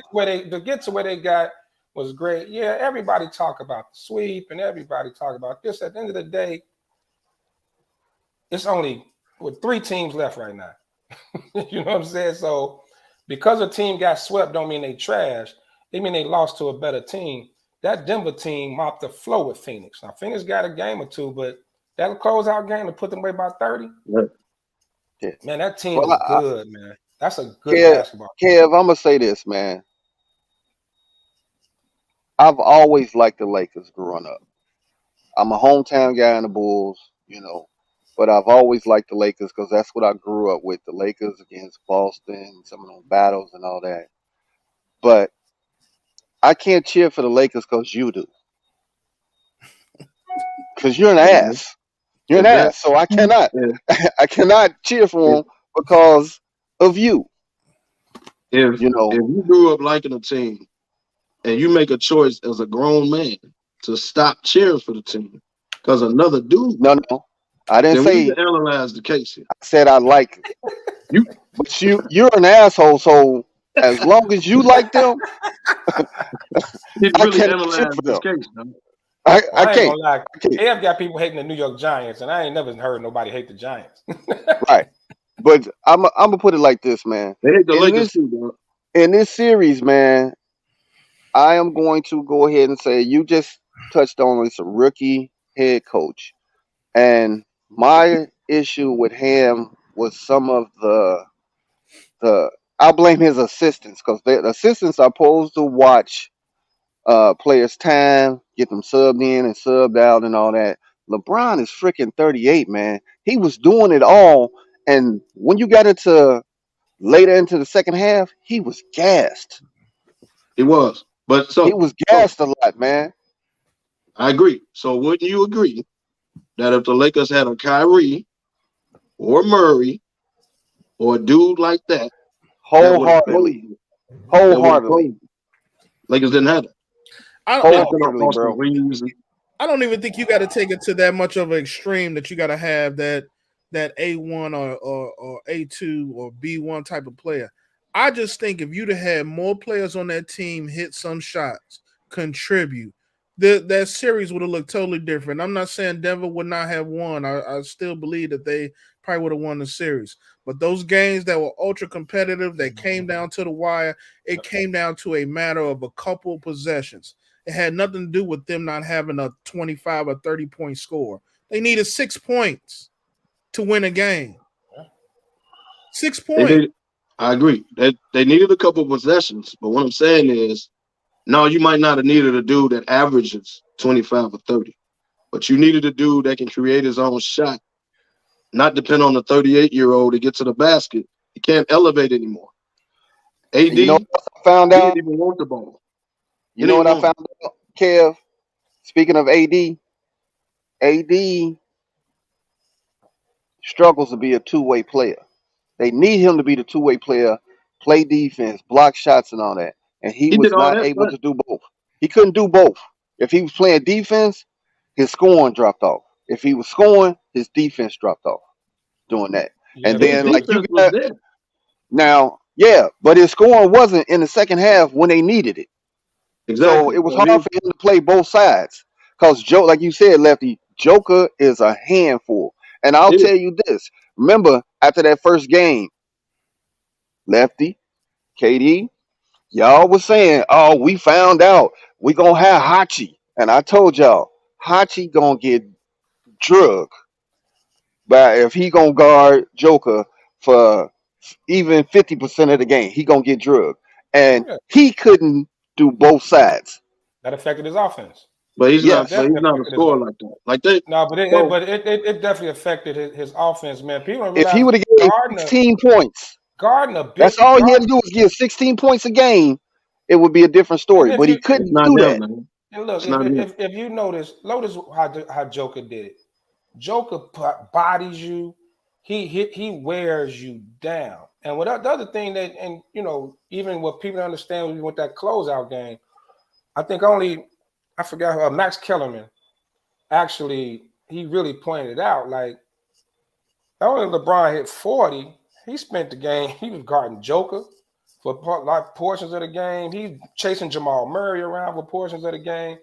get to where they got was great. Yeah, everybody talk about the sweep and everybody talk about this. At the end of the day, it's only with 3 teams left right now. You know what I'm saying? So because a team got swept don't mean they trash. They mean they lost to a better team. That Denver team mopped the floor with Phoenix. Now, Phoenix got a game or two, but that closeout game to put them away by 30. Yeah. Man, that team is good, man. That's a good basketball. Kev, I'm going to say this, man. I've always liked the Lakers growing up. I'm a hometown guy in the Bulls, but I've always liked the Lakers because that's what I grew up with, the Lakers against Boston, some of those battles and all that. But I can't cheer for the Lakers because you do. Because you're an ass. You're an ass, so I cannot. I cannot cheer for them because of you. If you grew up liking a team and you make a choice as a grown man to stop cheering for the team because another dude. No, I didn't say. We need to analyze the case here. I said I like it. But you're an asshole. So as long as you like them, I can't analyze this case. I ain't can't. Gonna lie. They have got people hating the New York Giants, and I ain't never heard nobody hate the Giants. Right. But I'm gonna put it like this, man. They hate the Lakers too, bro. In this series, man, I am going to go ahead and say you just touched on it's a rookie head coach. And my issue with him was some of the I'll blame his assistants because the assistants are supposed to watch players' time, get them subbed in and subbed out and all that. LeBron is freaking 38, man. He was doing it all. And when you got into later into the second half, he was gassed. He was. But he was gassed a lot, man. I agree. So wouldn't you agree that if the Lakers had a Kyrie or Murray or a dude like that, wholeheartedly, Lakers didn't have it. I don't even think you got to take it to that much of an extreme that you got to have that A1 or A2 or B1 type of player. I just think if you'd have had more players on that team hit some shots, contribute, that series would have looked totally different. I'm not saying Denver would not have won. I still believe that they probably would have won the series. But those games that were ultra competitive, that came down to the wire, it came down to a matter of a couple possessions. It had nothing to do with them not having a 25 or 30-point score. They needed 6 points to win a game. 6 points. I agree. They needed a couple possessions, but what I'm saying is, no, you might not have needed a dude that averages 25 or 30, but you needed a dude that can create his own shot, not depend on the 38-year-old to get to the basket. He can't elevate anymore. AD, you know what I found out? Didn't even want the ball. You know what I found out, Kev? Speaking of AD struggles to be a two-way player. They need him to be the two-way player play defense, block shots, and all that. And he He did was all not that, able but to do both. He couldn't do both. If he was playing defense, his scoring dropped off. If he was scoring, his defense dropped off doing that. Yeah, And his then, like, you defense was got there. now, yeah, but his scoring wasn't in the second half when they needed it. So Exactly. it was So hard for him to play both sides. Because Joe, like you said, Lefty, Joker is a handful. And I'll yeah, tell you this. Remember, after that first game, Lefty, KD, y'all was saying, "Oh, we found out we gonna have Hachi," and I told y'all, Hachi gonna get drugged, but if he gonna guard Joker for even 50% of the game, he gonna get drugged, and yeah, he couldn't do both sides. that affected his offense. but he's It not. Yes, But he's definitely not a affected his scorer offense. like that. Like they. No, So it definitely affected his offense, man. People don't if he realize would have gave Gardner 16 points, Gardner that's big all he had to Gardner. do was give 16 points a game. It would be a different And story, if but he you it's couldn't not do him, that. man. and look, It's not him. if you notice how Joker did it. Joker bodies you. He wears you down. And what the other thing that, and you know, even what people understand with that closeout game, I think I forgot Max Kellerman actually he really pointed out like not only LeBron hit 40, he spent the game, he was guarding Joker for like portions of the game. He chasing Jamal Murray around for portions of the game.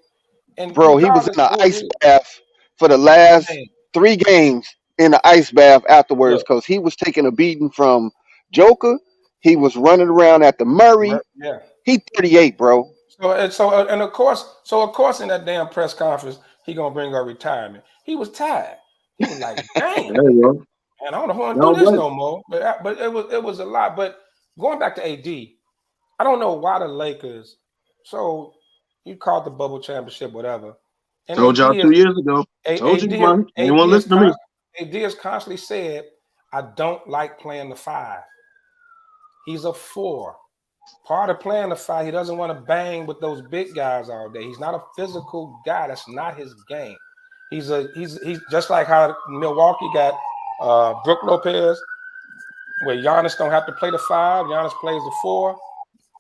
And Bro, he was in regardless the of ice bath for the last man, 3 games in the ice bath afterwards look, because he was taking a beating from Joker. He was running around at the Murray. yeah. He 38, bro. And of course in that damn press conference, he gonna bring up retirement. He was tired. He was like, dang, There you go. man, I don't know if I want to No do this blame. no more. But it was a lot. But going back to AD, I don't know why the Lakers. So you called the bubble championship, whatever. And Told y'all 2 years ago. Told you, man. Anyone listen to me? AD has constantly said, I don't like playing the 5. He's a 4. Part of playing the 5, he doesn't want to bang with those big guys all day. He's not a physical guy. That's not his game. He's just like how Milwaukee got Brook Lopez, where Giannis don't have to play the 5. Giannis plays the 4.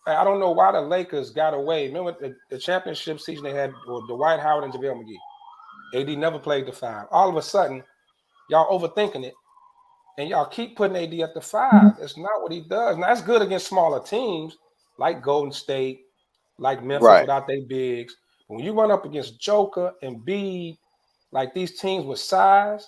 I don't know why the Lakers got away. Remember the championship season they had with Dwight Howard and JaVale McGee. AD never played the 5. All of a sudden, y'all overthinking it, and y'all keep putting AD at the 5. It's not what he does. Now, that's good against smaller teams like Golden State, like Memphis Right. without their bigs. When you run up against Joker and Bede, like these teams with size,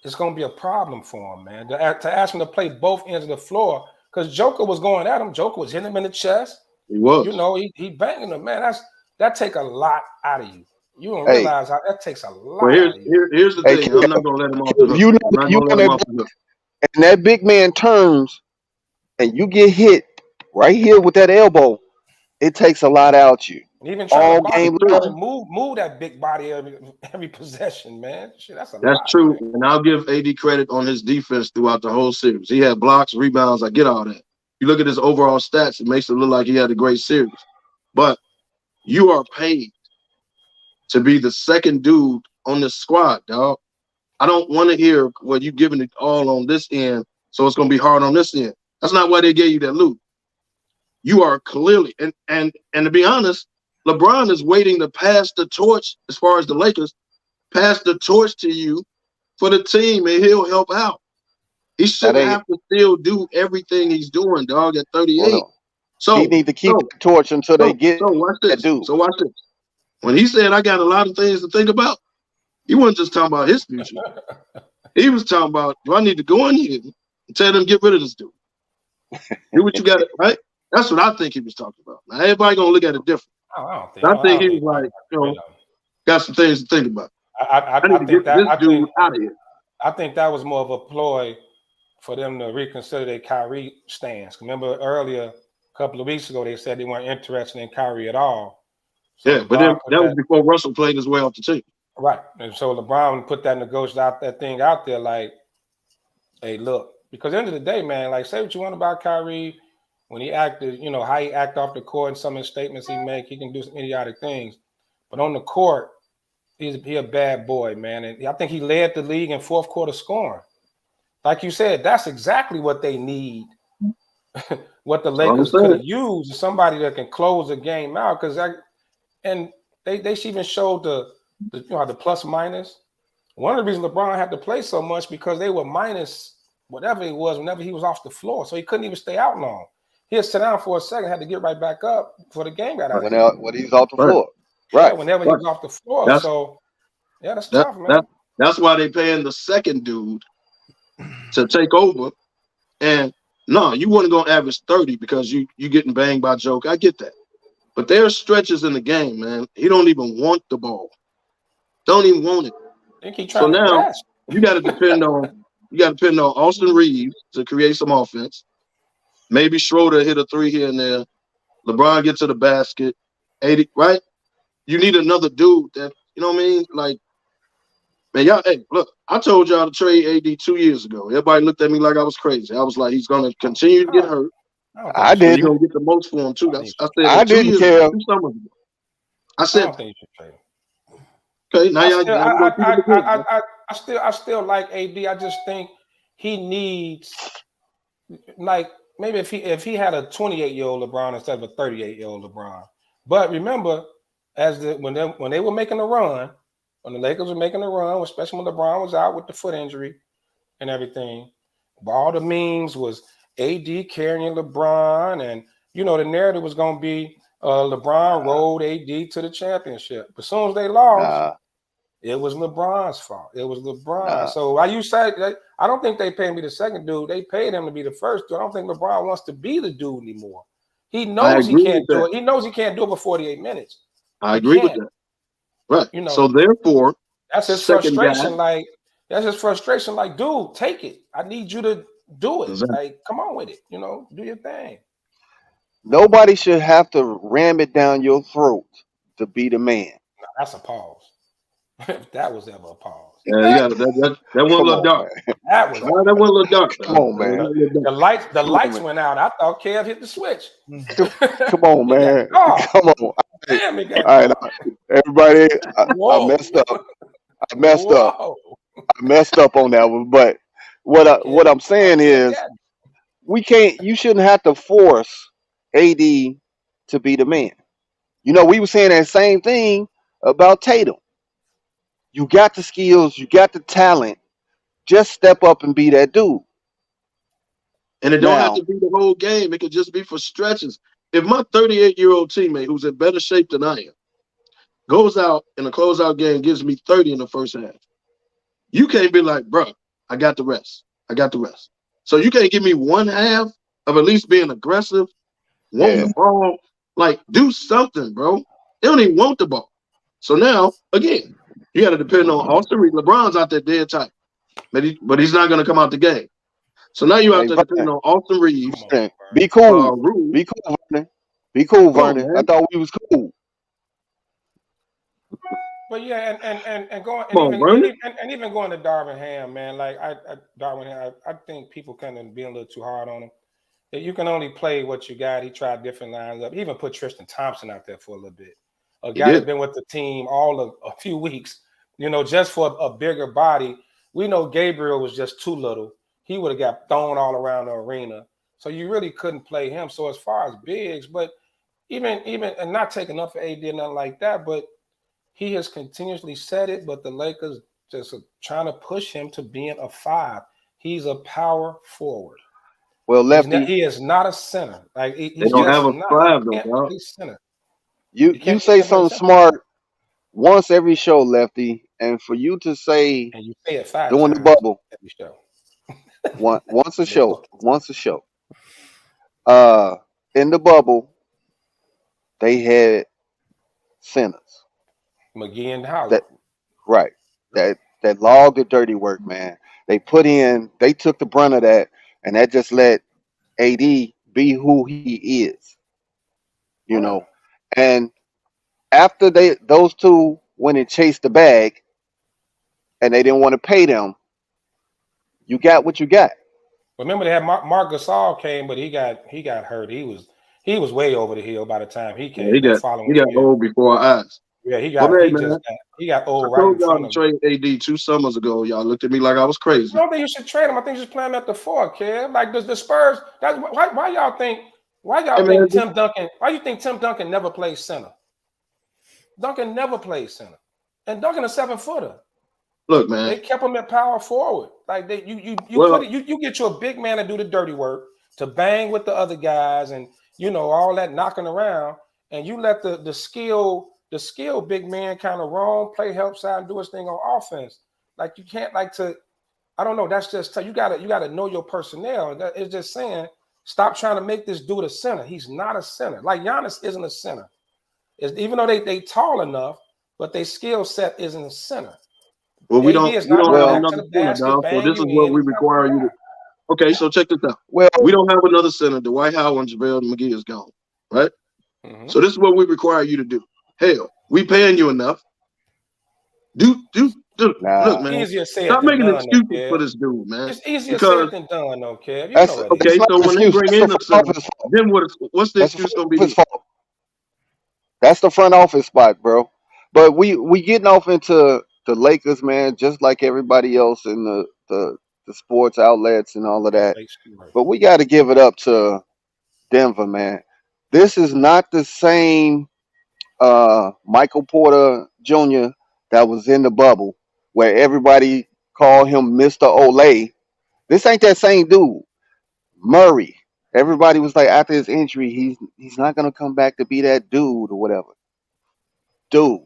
it's going to be a problem for him, man. To ask him to play both ends of the floor, because Joker was going at him. Joker was hitting him in the chest. He was. You know, he banging him, man. That take a lot out of you. You don't Hey, realize how that takes a lot Well, out of you. here's the hey, thing. Kev, I'm not gonna let him off the if hook. you know I'm not you gonna on let him that off the hook. and that big man turns and you get hit right here with that elbow, it takes a lot out you And even trying to all box, game you trying to long. move that big body every possession, man. Shit, that's a That's lot, true, man. and I'll give AD credit on his defense throughout the whole series. He had blocks, rebounds. I get all that. You look at his overall stats; it makes it look like he had a great series. But you are paid to be the second dude on this squad, dog. I don't want to hear well, you giving it all on this end, so it's gonna be hard on this end. That's not why they gave you that loot. You are clearly and to be honest, LeBron is waiting to pass the torch as far as the Lakers, pass the torch to you for the team, and he'll help out. He That shouldn't ain't have to still do everything he's doing, dog, at 38. well. He So, need to keep so, the torch until they so, get so watch that this. dude. So watch this. When he said I got a lot of things to think about, he wasn't just talking about his future. He was talking about, do I need to go in here and tell them get rid of this dude? Do what you got, right? That's what I think he was talking about. Now everybody gonna look at it different. I I think he was like, got some things to think about. I need to get this dude out of here. I think that was more of a ploy for them to reconsider their Kyrie stance. Remember earlier, a couple of weeks ago, they said they weren't interested in Kyrie at all. So Yeah, but then that was before Russell played his way off the team. Right. And so LeBron put that thing out there like, hey, look, because at the end of the day, man, like say what you want about Kyrie, when he acted, you know, how he act off the court and some of the statements he make, he can do some idiotic things. But on the court, he a bad boy, man. And I think he led the league in fourth quarter scoring. Like you said, that's exactly what they need what the That's what I'm Lakers could have saying. used is somebody that can close the game out. Because they even showed the plus minus. One of the reasons LeBron had to play so much because they were minus whatever it was whenever he was off the floor, so he couldn't even stay out long. He'd sit down for a second, had to get right back up before the game got out of hand. When he's off the Right. floor. Yeah, Right. whenever he was off the floor. That's So yeah, that's that, tough, man. that's why they paying the second dude to take over. And no, you wasn't gonna average 30 because you getting banged by Joke. I get that. But there are stretches in the game, man. He don't even want the ball. Don't even want it. I think he's So trying to now rest. you got to depend on Austin Reeves to create some offense. Maybe Schroeder hit a 3 here and there. LeBron get to the basket. 80, right? You need another dude that, you know what I mean? Like, man, y'all, hey, look, I told y'all to trade AD 2 years ago. Everybody looked at me like I was crazy. I was like, he's going to continue to get hurt. I So you're didn't. going to get the most for him, too. I said I that 2 didn't years care. ago, 2 summers ago. I I said, don't think you should trade him. okay, now y'all I still like AD. I just think he needs, like, maybe if he had a 28-year-old LeBron instead of a 38-year-old LeBron. But remember, when they were making a run, when the Lakers were making a run, especially when LeBron was out with the foot injury and everything, all the memes was AD carrying LeBron, and the narrative was going to be LeBron rolled AD to the championship. But as soon as they lost, it was LeBron's fault. It was LeBron. So I don't think they paid me the second dude. They paid him to be the first dude. I don't think LeBron wants to be the dude anymore. He knows he can't do it. He knows he can't do it for 48 minutes. I agree with that. Right. So therefore, that's his frustration. That's his frustration. Like, dude, take it. I need you to do it. Exactly. Like, come on with it. Do your thing. Nobody should have to ram it down your throat to be the man. No, that's a pause. If that was ever a pause. Yeah, you got that one little dark. That was one little dark. Come on, man. The lights went out. I thought Kev hit the switch. Come on, man. Come on. Damn, all right, everybody. I messed up. I messed up on that one. But what I'm saying is, you shouldn't have to force AD to be the man. We were saying that same thing about Tatum. You got the skills, you got the talent. Just step up and be that dude. And it don't have to be the whole game. It could just be for stretches. If my 38-year-old teammate, who's in better shape than I am, goes out in a closeout game, gives me 30 in the first half, you can't be like, bro, I got the rest. So you can't give me one half of at least being aggressive, wanting the ball. Like, do something, bro. They don't even want the ball. So now, again, you got to depend on Austin Reeves. LeBron's out there dead tight, but he's not going to come out the game. So now you have to depend on Austin Reeves. Be cool. Be cool, Vernon. Be cool, Vernon. I thought we was cool. But yeah, and going and even going to Darvin Ham, man. Like Darvin Ham, I think people kind of being a little too hard on him. You can only play what you got. He tried different lines up. He even put Tristan Thompson out there for a little bit. A guy that's been with the team a few weeks, just for a bigger body. We know Gabriel was just too little. He would have got thrown all around the arena. So you really couldn't play him. So as far as bigs, but even and not taking up for AD or nothing like that, but he has continuously said it, but the Lakers just are trying to push him to being a 5. He's a power forward. Well, Lefty, he is not a center. Like they don't have a 5 though, bro. Center. You say something smart once every show, Lefty, and for you to say, and you say it 5 during the bubble every show. once a show. In the bubble, they had centers. McGee and Howard. That logged the dirty work, man. They took the brunt of that, and that just let AD be who he is. And after those two went and chased the bag, and they didn't want to pay them, you got what you got. Remember, they had Mark Gasol came, but he got hurt. He was way over the hill by the time he came. He got old before our eyes. Yeah, he Well, got man, I old right in told y'all front to of him. trade AD 2 summers ago. Y'all looked at me like I was I crazy. don't think you should trade him. I think you should play him at the 4, kid. Like the Spurs. That's why y'all think Hey, man, Tim Duncan? Why you think Tim Duncan never plays center? Duncan never plays center, and Duncan a 7-footer. look, They man. kept him at power forward. Like you Well, you get you a big man to do the dirty work, to bang with the other guys, and all that knocking around, and you let the skill big man kind of roam, play help side, and do his thing on offense. Like you can't I don't know. That's just you gotta know your personnel. It's just saying stop trying to make this dude a center. He's not a center. Like Giannis isn't a center. Even though they tall enough, but their skill set isn't a center. well, we AD don't is we not don't going have back to another the center, basket, dog. So bang this you is what in. we He's not require gonna you do to. Okay, so check this out. Well, We don't have another center. Dwight Howard and JaVale McGee is gone, right? that. Mhm. So this is what we require you to do. Hell, we paying you enough. Look, nah, man. Easier said Stop than making done, though, excuses for Kev. this dude, man. It's easier Because said than done, though, Kev. You that's know it okay, it's is. not so an when they excuse. bring That's the in a front center, office fault. then what's the That's the excuse front gonna be? office fault. That's the front office spot, bro. But we getting off into the Lakers, man, just like everybody else in the sports outlets and all of Yeah, that. fake story. But we got to give it up to Denver, man. This is not the same Michael Porter Jr. that was in the bubble where everybody called him Mr. Olay. This ain't that same dude. Murray. Everybody was like after his injury, he's not gonna come back to be that dude or whatever. Dude,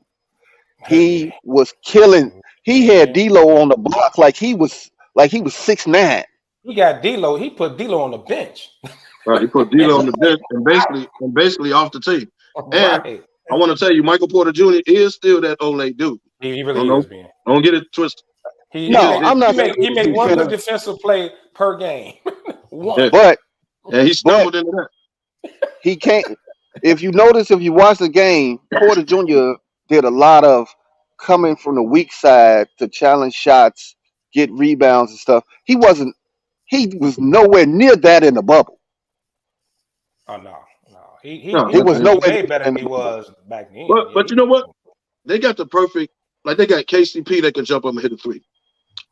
Yeah. he was killing. He had Man. D'Lo on the block like he was 6'9". He got D'Lo. He put D'Lo on the bench. Right, he put D'Lo on the bench and basically off the team. And Right. I want to tell you, Michael Porter Jr. is still that Olay dude. He Don't really know. is, man. Don't get it twisted. No, I'm not saying He make he's one good defensive, defensive play per game. Yeah. One. but And he but stumbled into that. he can't. If you watch the game, Porter Jr. did a lot of coming from the weak side to challenge shots, get rebounds and stuff. He was nowhere near that in the bubble. Oh no. He No, He he was man. he nowhere way near better that in than the he bubble. was back then. But Yeah, but you know what? They got the perfect, like they got KCP that can jump up and hit a three.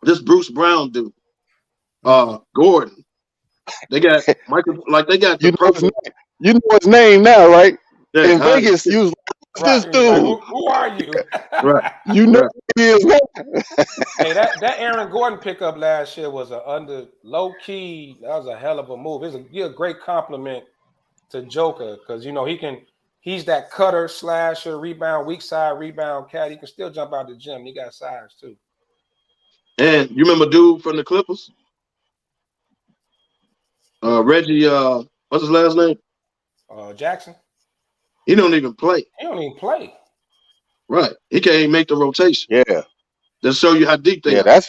This Bruce Brown dude, Gordon. They got Michael, like they got You the know his name. perfect. You know his name now, right? Yeah, In Vegas, you was like, "What's right. this He was like, dude?" who are you? right, You know right. who he is now. Hey, that Aaron Gordon pickup last year was low key. That was a hell of a move. It's a great compliment to Joker because he's that cutter, slasher, rebound, weak side rebound cat. He can still jump out the gym. He got size too. And you remember dude from the Clippers, Reggie? What's his last name? Jackson, He don't even play. he don't even play. Right, he can't even make the rotation. Yeah, Just show you how deep they yeah, are.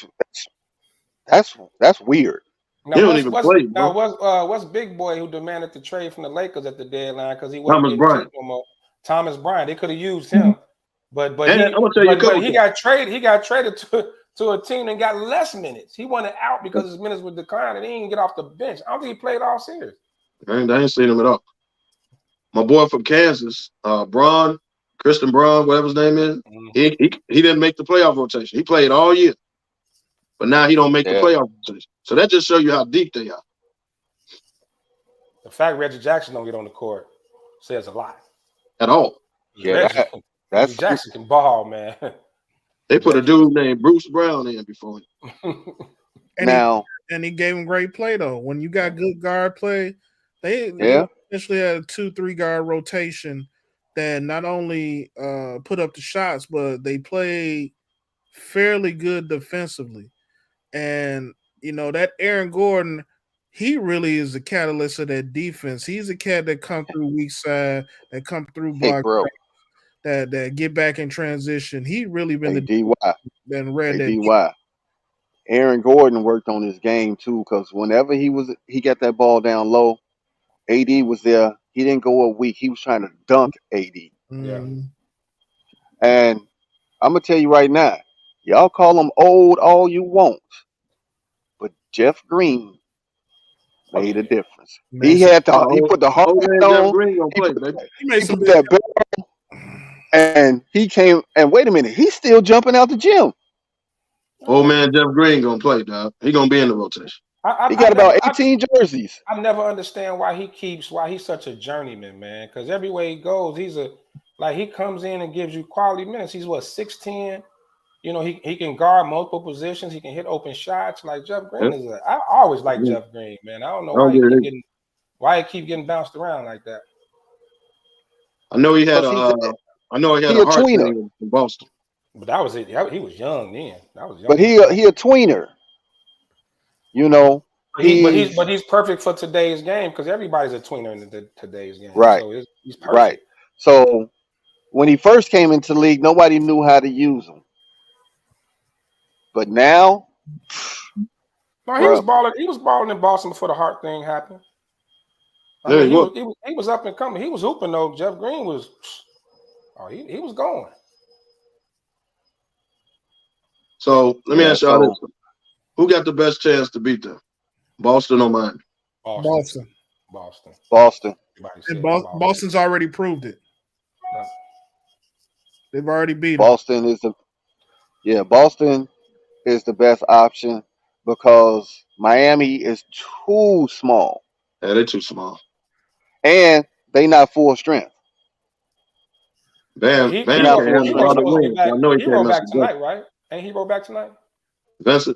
that's weird. He Now don't even play, bro. what's Big Boy who demanded the trade from the Lakers at the deadline because he wasn't Thomas getting Bryant. taken no more? Thomas Bryant. They could have used him, but And I'm gonna tell you a couple he things. got traded. He got traded to a team and got less minutes. He wanted out because his minutes would decline and he didn't get off the bench. I don't think he played all series. I ain't seen him at all. My boy from Kansas, Christian Braun, whatever his name is, he didn't make the playoff rotation. He played all year, but now he don't make the Yeah, playoff rotation. So that just shows you how deep they are. The fact Reggie Jackson don't get on the court says a lot. At all. yeah, Reggie that's Jackson can ball, man. They put a dude named Bruce Brown in before him. And now. he gave him great play though. When you got good guard play, they Yeah, essentially had a 2-3 guard rotation that not only put up the shots, but they played fairly good defensively. And that Aaron Gordon, he really is the catalyst of that defense. He's a cat that come through weak side, that come through hey, block, bro. that get back in transition. He really been Hey, the DY. that read Hey, that. DY. Aaron Gordon worked on his game too, because whenever he got that ball down low, AD was there. He didn't go up weak. He was trying to dunk AD. Yeah. And I'm gonna tell you right now, y'all call him old all you want, but Jeff Green made a difference. He Man, had he put the hard Old hat man Jeff on. Green gonna He play, put, baby. he made he some put big that belt, And he came, and wait a minute, he's still jumping out the gym. Old man Jeff Green gonna play, dog. He gonna be in the rotation. He got about 18 jerseys. I never understand why he's such a journeyman, man. Because everywhere he goes, he comes in and gives you quality minutes. He's 6'10". You know, he can guard multiple positions. He can hit open shots. Like Jeff Green I always like Jeff Green, man. I don't know why he keep getting bounced around like that. I know he had a heart thing in Boston. But that was it. He was young then. That was young. But he a tweener. You know. But he's perfect for today's game because everybody's a tweener in today's game. Right. So he's perfect. Right. So when he first came into the league, nobody knew how to use him. But now, no, he was balling. He was balling in Boston before the heart thing happened. He was up and coming. He was hooping though. Jeff Green was. Oh, he was going. So let me ask y'all this: who got the best chance to beat them? Boston or Miami? Boston. And Boston's already proved it. Yeah. They've already beat Boston Boston is the best option because Miami is too small. Yeah, they're too small. And they not full strength. Bam can't handle a lot of wins. I know he can't back tonight, right? Ain't Hero back tonight? Vincent?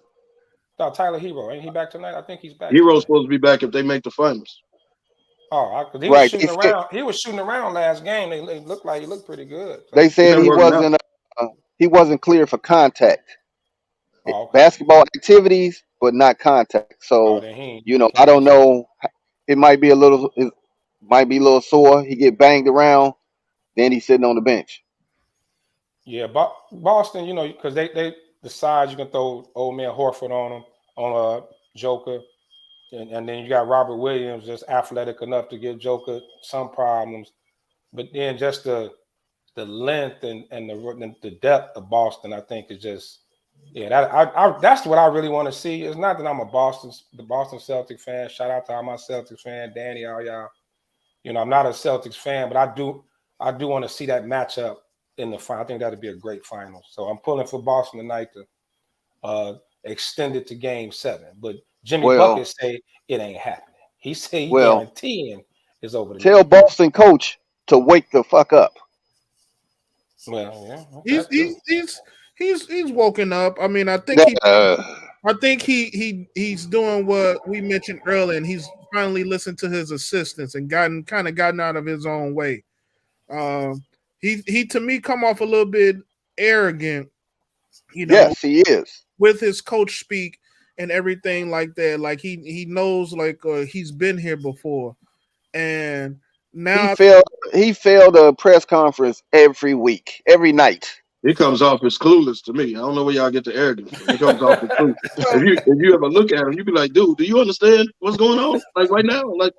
No, Tyler Hero. Ain't he back tonight? I think he's back. Hero's supposed to be back if they make the finals. Oh, because he was shooting around. He was shooting around last game. They looked like he looked pretty good. So. They said he wasn't clear for contact. Oh, okay. Basketball activities, but not contact. So I don't know. It might be a little sore. He get banged around, then he's sitting on the bench. Yeah, Boston, because they decide you can throw old man Horford on him on Joker, and then you got Robert Williams, just athletic enough to give Joker some problems, but then just the length and the depth of Boston, I think is just that's what I really want to see. It's not that I'm the Boston Celtics fan. Shout out to all my Celtics fan, Danny, all y'all. I'm not a Celtics fan, but I do want to see that matchup in the final. I think that'd be a great final. So I'm pulling for Boston tonight to extend it to Game 7. But Jimmy Bucket say it ain't happening. He say he guaranteeing it's over. Tell Boston coach to wake the fuck up. Well, yeah, he's woken up. I mean, I think he's doing what we mentioned earlier, and he's finally listened to his assistants and gotten out of his own way. He to me come off a little bit arrogant, Yes, he is. With his coach speak and everything like that. Like he knows, like he's been here before, and now he failed a press conference every week, every night. He comes off as clueless to me. I don't know where y'all get the arrogance from. He comes off as clueless. If you ever look at him, you be like, dude, do you understand what's going on? Like right now, that's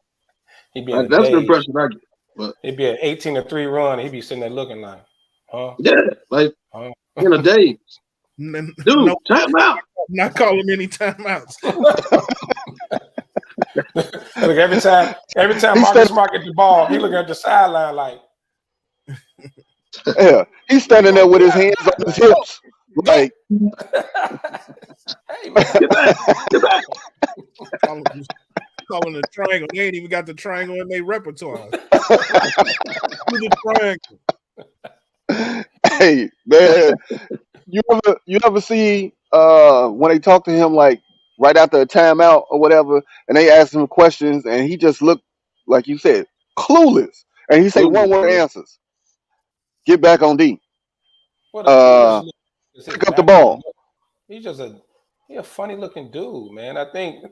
the impression I get. But it'd be an 18-3 run. He'd be sitting there looking like, huh? Yeah, like in a daze. Dude, time out. Not calling any timeouts. Look, every time Marcus Smart get the ball, he looking at the sideline like. Yeah, he's standing there with his hands on his hips, like. Hey, man, get back. Calling the triangle. They ain't even got the triangle in their repertoire. The triangle. Hey, man, you ever see when they talk to him like right after a timeout or whatever, and they ask him questions, and he just looked like you said clueless, and he say one word answers. Get back on D. Pick up the ball. He's just a funny looking dude, man. I think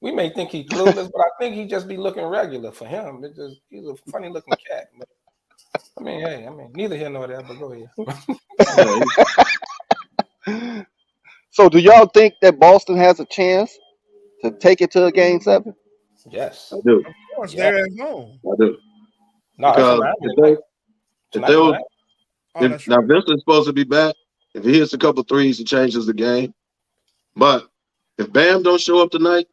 we may think he's clueless, but I think he just be looking regular for him. He's a funny looking cat. But, neither here nor there, but go ahead. So do y'all think that Boston has a chance to take it to a Game 7? Yes. I do. Of course, they're at home. I do. No, now Vincent's supposed to be back. If he hits a couple threes, it changes the game. But if Bam don't show up tonight,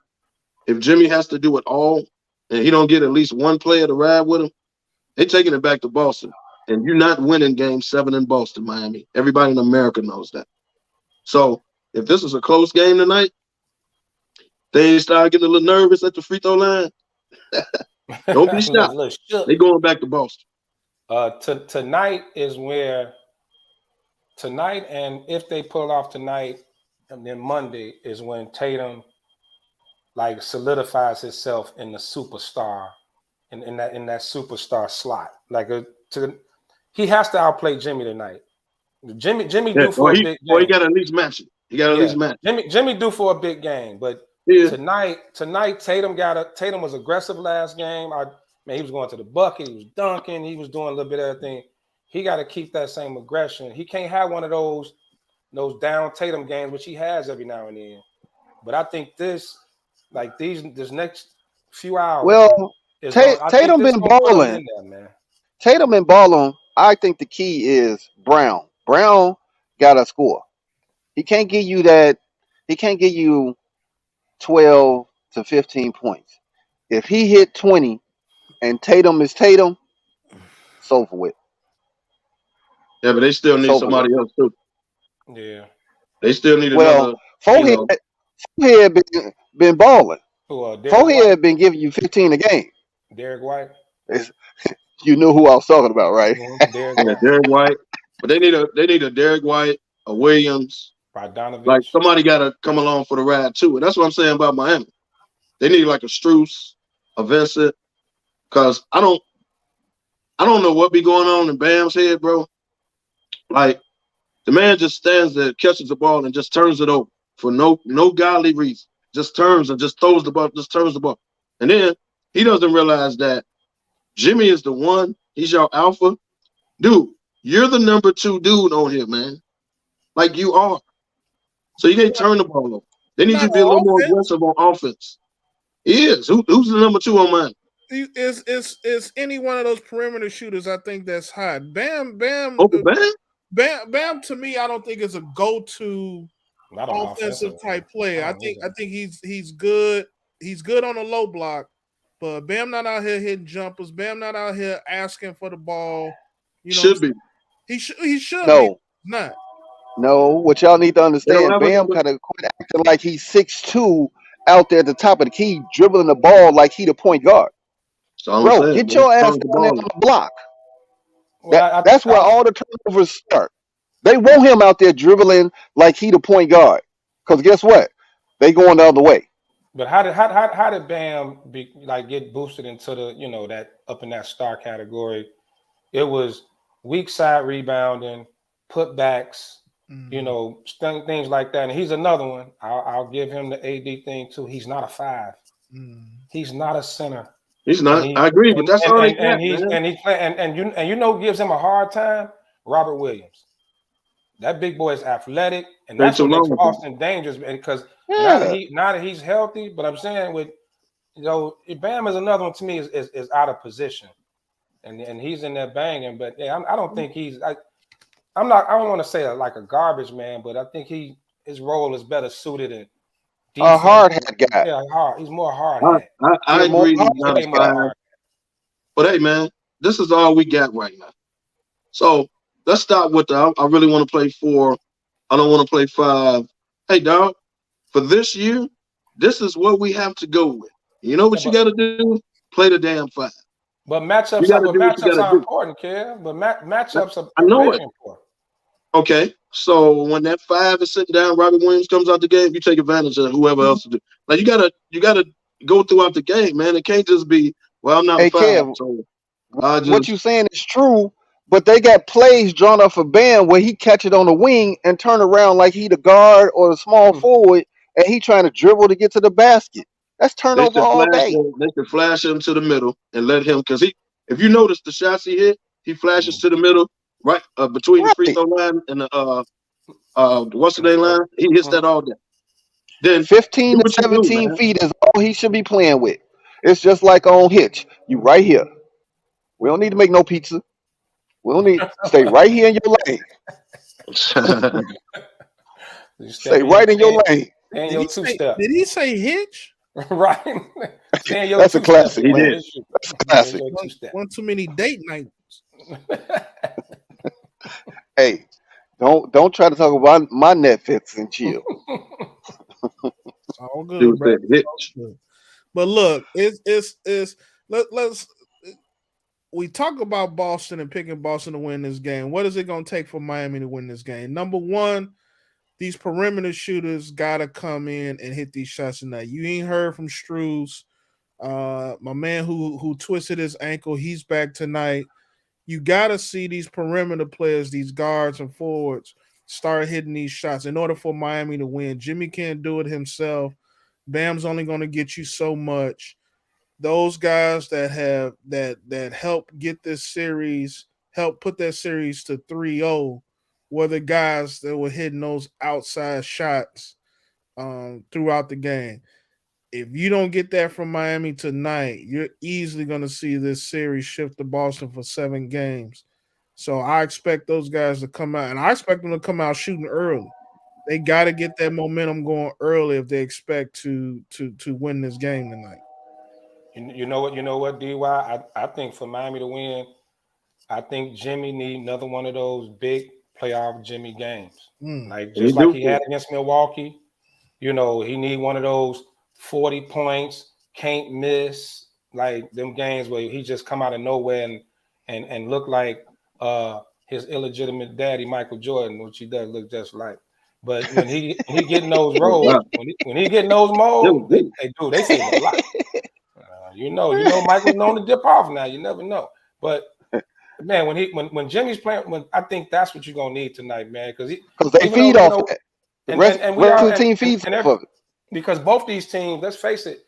if Jimmy has to do it all, and he don't get at least one player to ride with him, they taking it back to Boston. and you're not winning Game 7 in Boston, Miami. Everybody in America knows that. So if this is a close game tonight, they start getting a little nervous at the free throw line. Don't be shocked. They're going back to Boston. Tonight is where tonight, and if they pull off tonight, and then Monday is when Tatum like solidifies himself in the superstar, in that superstar slot. Like he has to outplay Jimmy tonight. Jimmy due for a big game. Well, he got to at least match it. He got to at least match. Jimmy due for a big game, but tonight Tatum was aggressive last game. He was going to the bucket, he was dunking, he was doing a little bit of everything. He got to keep that same aggression. He can't have one of those down Tatum games, which he has every now and then. But I think this next few hours. Well, Tatum been balling. Tatum been balling. I think the key is Brown. Brown got to score. He can't give you that. He can't give you 12 to 15 points. If he hit 20 and Tatum is Tatum, it's over with. Yeah, but they still need somebody else too. Yeah. They still need another. Forehead been balling. Forehead been giving you 15 a game. Derek White. You knew who I was talking about, right? Derek White. But they need a Derek White, a Williams. Bogdanovich. Like somebody got to come along for the ride too. And that's what I'm saying about Miami. They need like a Strus, a Vincent, because I don't know what be going on in Bam's head, bro. Like the man just stands there, catches the ball, and just turns it over for no godly reason. Just turns and just throws the ball, just turns the ball. And then he doesn't realize that Jimmy is the one. He's your alpha. Dude, you're the number 2 dude on here, man. Like you are. So you can't turn the ball over. They need you to be a little more aggressive on offense. He is. Who's the number 2 on mine? Is any one of those perimeter shooters I think that's hot. Bam. Oh, Bam? Bam to me, I don't think is a go-to offensive type player. I think he's good. He's good on a low block, but Bam not out here hitting jumpers. Bam not out here asking for the ball. Should be. He should no. be. Not. No, what y'all need to understand, Bam kind of quit acting like he's 6'2" out there at the top of the key, dribbling the ball like he the point guard. So bro, get your ass down there on the block. Well, that's where all the turnovers start. They want him out there dribbling like he the point guard. Because guess what? They going the other way. But how did Bam get boosted into the that up in that star category? It was weak side rebounding, putbacks, things like that. And he's another one. I'll give him the AD thing too. He's not a 5. He's not a center. He's not. I agree, but that's all he got. Who gives him a hard time? Robert Williams. That big boy is athletic, and that's what makes Austin dangerous. Because now that he's healthy, but I'm saying Bam is another one to me is out of position, and he's in there banging. But I don't think he's. I don't want to say like a garbage man, but I think his role is better suited in. A hard hat guy. Yeah, hard. He's more hard hat. I agree. He's not a 5. But hey, man, this is all we got right now. So let's start with I really want to play 4. I don't want to play 5. Hey, dog, for this year, this is what we have to go with. You know what you got to do? Play the damn 5. But matchups are important, Kev. But matchups are very important. Okay, so when that 5 is sitting down, Robert Williams comes out the game, you take advantage of whoever else to do. Like you gotta go throughout the game, man. It can't just be, well, I'm not a 5. Kev, so what you saying is true, but they got plays drawn up for Bam where he catch it on the wing and turn around like he the guard or the small forward, and he trying to dribble to get to the basket. That's turnover all day. They can flash him to the middle and let him, because if you notice the shots he hit, he flashes to the middle. Right between the free throw line and the what's the name line, he hits that all day. Then 15 to 17 feet is all he should be playing with. It's just like on Hitch. You right here. We don't need to make no pizza. We don't need stay right here in your lane. Stay right in your lane. Did he say Hitch? Right. That's a classic. He did. That's a classic. One too many date nights. Hey, don't try to talk about my Netflix and chill. It's all Dude good, bro. said hitch. Good. But look, it's let's we talk about Boston and picking Boston to win this game. What is it going to take for Miami to win this game? Number one, these perimeter shooters got to come in and hit these shots tonight. You ain't heard from Struz. My man who twisted his ankle, he's back tonight. You got to see these perimeter players, these guards and forwards, start hitting these shots in order for Miami to win. Jimmy can't do it himself. Bam's only going to get you so much. Those guys that have that help get this series, help put that series to 3-0, were the guys that were hitting those outside shots throughout the game. If you don't get that from Miami tonight, you're easily going to see this series shift to Boston for 7 games. So I expect those guys to come out, and I expect them to come out shooting early. They got to get that momentum going early if they expect to win this game tonight. You know what, DY? I think for Miami to win, I think Jimmy need another one of those big playoff Jimmy games. Like just like he had against Milwaukee. You know, he need one of those 40 points, can't miss, like them games where he just come out of nowhere and look like his illegitimate daddy, Michael Jordan, which he does look just like. But when he getting those roles, when he getting those modes, they save a lot. You know, Michael's known to dip off now. You never know. But man, when Jimmy's playing, I think that's what you're gonna need tonight, man, because they feed off that. The rest of the team feeds off of it. Because both these teams, let's face it,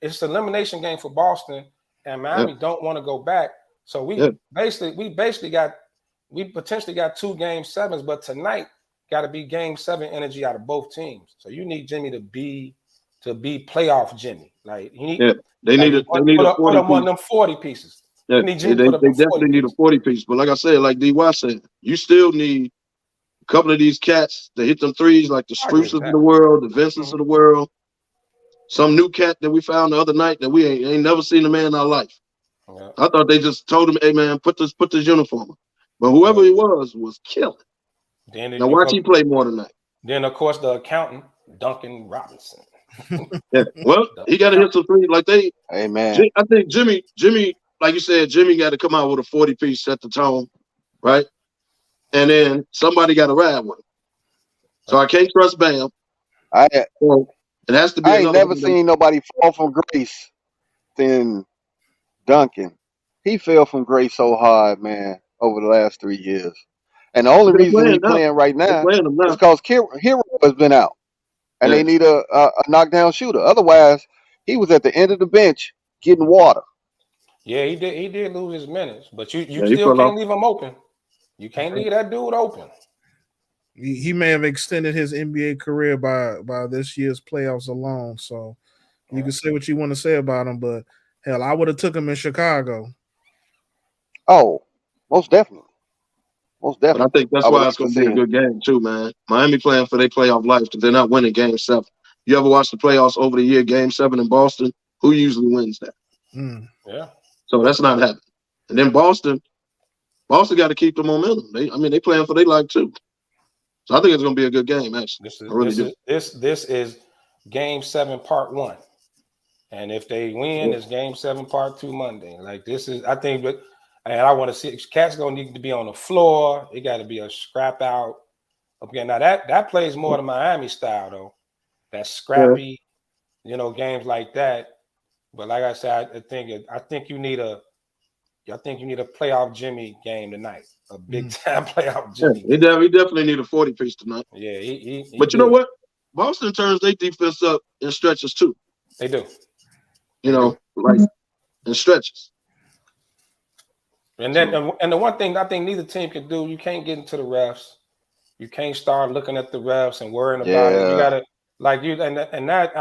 it's an elimination game for Boston, and Miami don't want to go back. So we potentially got 2 game 7s, but tonight got to be game 7 energy out of both teams. So you need Jimmy to be playoff Jimmy. Like they need a 40 one of them 40 pieces. Yeah, they definitely need a 40 piece. But like I said, like DY said, you still need a couple of these cats to hit them threes, like the Spruces of the world, the Vincents of the world. Some new cat that we found the other night that we ain't never seen a man in our life. Yeah. I thought they just told him, "Hey man, put this uniform on." But whoever he was killing. Now watch he play more tonight. Then of course the accountant, Duncan Robinson. Yeah. Well, he got to hit some threes like they. Hey man, I think Jimmy, like you said, Jimmy got to come out with a 40 piece, set the tone, right? And then somebody got to ride with him. So I can't trust Bam. It has to be. I ain't never seen nobody fall from grace than Duncan. He fell from grace so hard, man, over the last 3 years. And the only reason he's playing right now is because Hero has been out. And they need a knockdown shooter. Otherwise, he was at the end of the bench getting water. Yeah, he did lose his minutes, but you still can't leave him open. You can't leave that dude open. He may have extended his NBA career by this year's playoffs alone. So you can say what you want to say about him, but hell, I would have took him in Chicago. Oh, most definitely. But I think that's why it's going to be a good game too, man. Miami playing for their playoff life because they're not winning game 7. You ever watch the playoffs over the year, game 7 in Boston? Who usually wins that? Yeah. So that's not happening. And then Boston got to keep the momentum. They playing for their life too. So I think it's going to be a good game, actually. This is game 7 part 1. And if they win, it's game 7 part 2 Monday. Like this is, I think, and I want to see cats gonna need to be on the floor. It got to be a scrap out. Okay, now that plays more to Miami style though. That scrappy, games like that. But like I said, I think you need a playoff Jimmy game tonight. A big time playoff Jimmy. Yeah, he definitely need a 40 piece tonight. Yeah, but you know what? Boston turns their defense up in stretches too. They do. Like in stretches. And then, and the one thing I think neither team can do, you can't get into the refs. You can't start looking at the refs and worrying about it. You gotta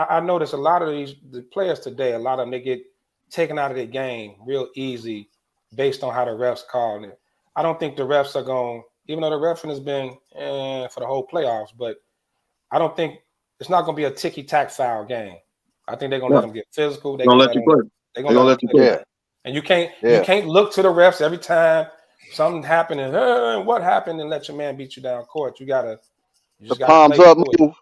I notice a lot of the players today, a lot of them they get taken out of their game real easy based on how the refs call it. I don't think the refs are going, even though the referee has been for the whole playoffs, but I don't think it's not going to be a ticky-tack foul game. I think they're going to let them get physical. They're going to let you play. They're going to let you play. And you can't look to the refs every time something happened and what happened and let your man beat you down court. You The just gotta palms play up through it. move.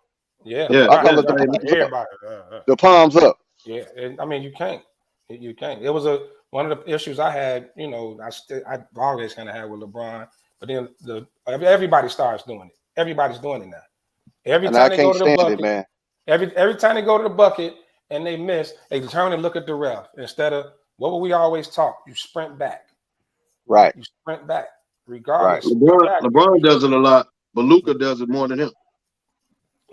Yeah, Yeah, I right. call it the yeah. palms up. Everybody. The palms up. Yeah, and I mean you can't. You can't. It was one of the issues I had. You know, I always kind of had with LeBron, but then everybody starts doing it. Everybody's doing it now. Every And I time they go can't to the stand it, bucket, man. every time they go to the bucket and they miss, they turn and look at the ref instead of what would we always talk? You sprint back. Right. You sprint back, Right. regardless. Sprint LeBron, back. LeBron does it a lot, but Luka does it more than him.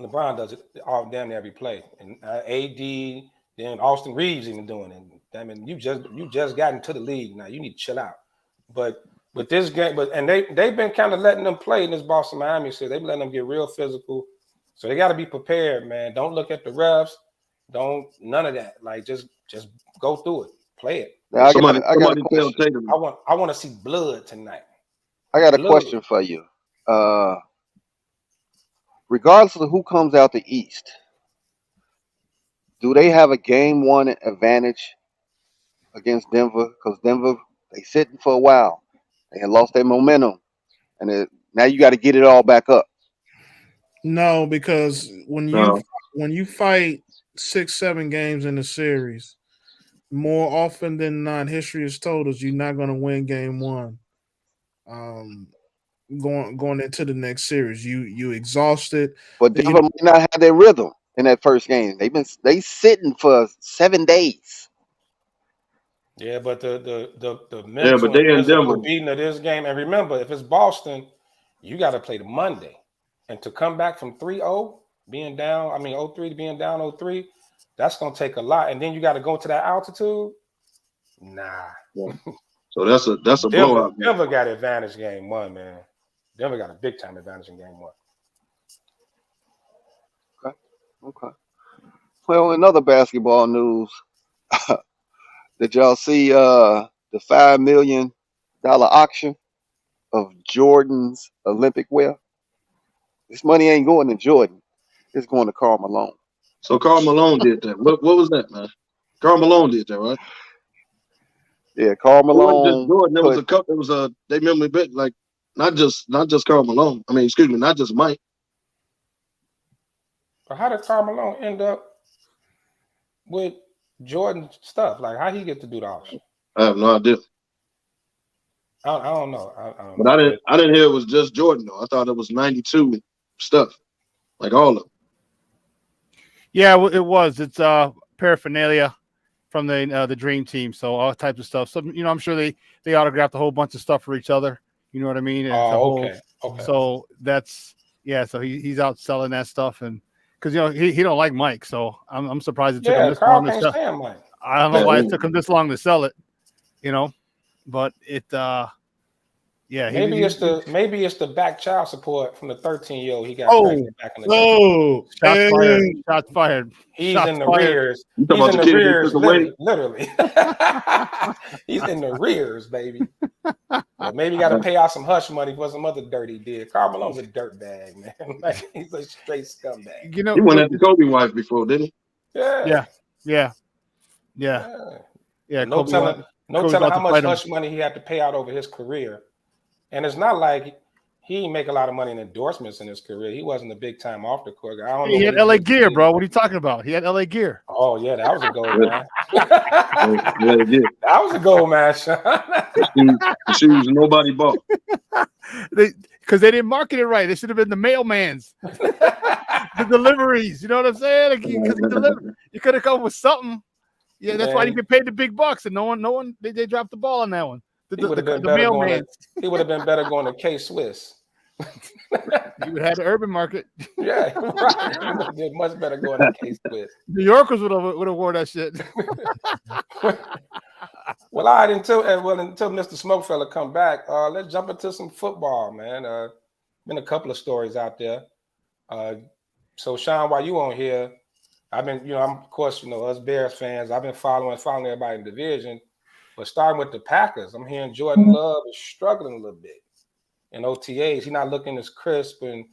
LeBron does it all damn near every play, and AD, then Austin Reeves even doing it. I mean, you just got into the league now. You need to chill out. But with this game, they've been kind of letting them play in this Boston Miami series. They've been letting them get real physical. So they got to be prepared, man. Don't look at the refs. Don't none of that. Like just go through it, play it. Now I got a Somebody tell question. Tatum. I want to see blood tonight. I got a Blood. question for you. Regardless of who comes out the East, do they have a game one advantage against Denver? Because Denver, they sitting for a while. They had lost their momentum, and now you got to get it all back up. No, because when you fight 6-7 games in the series, more often than not, history has told us you're not going to win game one. Going into the next series, you exhausted. But Denver might not have their rhythm in that first game. They sitting for 7 days. Yeah, but the mental but they and in physical Denver. beating of this game, and remember, if it's Boston, you got to play the Monday, and to come back from 3-0, being down, 0-3 being down 0-3, that's gonna take a lot, and then you got to go to that altitude. Nah. Yeah. So that's a Denver, blowout. Denver got advantage game one, man. Denver got a big time advantage in game one. Okay. Well, in other basketball news, did y'all see the $5 million auction of Jordan's Olympic wear? This money ain't going to Jordan. It's going to Karl Malone. So Karl Malone did that. What was that, man? Karl Malone did that, right? Yeah, Karl It wasn't just Malone. Jordan. There was a couple. It was they remember bit like not just Karl Malone. Excuse me, not just Mike. But how did Karl Malone end up with Jordan stuff? Like, how he get to do the auction? I have no idea. I don't know. But I didn't hear it was just Jordan though. I thought it was 92 stuff, like all of them. Yeah, it was. It's paraphernalia from the Dream Team, so all types of stuff. So I'm sure they autographed a whole bunch of stuff for each other. You know what I mean? And okay. So that's So he's out selling that stuff, and because he don't like Mike, so I'm surprised it took him this Carl long to can't sell. stand Mike. I don't know why it took him this long to sell it. But it maybe it's the back child support from the 13-year-old he got pregnant back in the day. Shots fired. He's Shots in the fired. rears. You He's talking in about the the kid they rears, took away? literally. He's in the rears, baby. Well, maybe got to pay out some hush money for some other dirt he did. Karl Malone's a dirt bag, man. Like, he's a straight scumbag. He went after Kobe wife before, didn't he? Yeah. No telling how much hush money he had to pay out over his career. And it's not like he didn't make a lot of money in endorsements in his career. He wasn't a big time off the court. He had LA gear, bro. What are you talking about? He had LA gear. Oh, yeah, that was a goal, man. That was a goal, man, Sean. The shoes nobody bought. Because they didn't market it right. They should have been the mailmans. The deliveries. You know what I'm saying? Because he delivered. You could have come with something. Yeah, that's why you get paid the big bucks, and no one they dropped the ball on that one. He would have been better going to K-Swiss. He would have had the urban market. Yeah, right. He would have been much better going to K-Swiss. New Yorkers would have wore that shit. Well, all right, until Mr. SmokeFella come back, let's jump into some football, man. Been a couple of stories out there. So Sean, while you on here, I've been, I'm of course, us Bears fans. I've been following everybody in the division, but starting with the Packers, I'm hearing Jordan Love is struggling a little bit in OTAs. He's not looking as crisp, and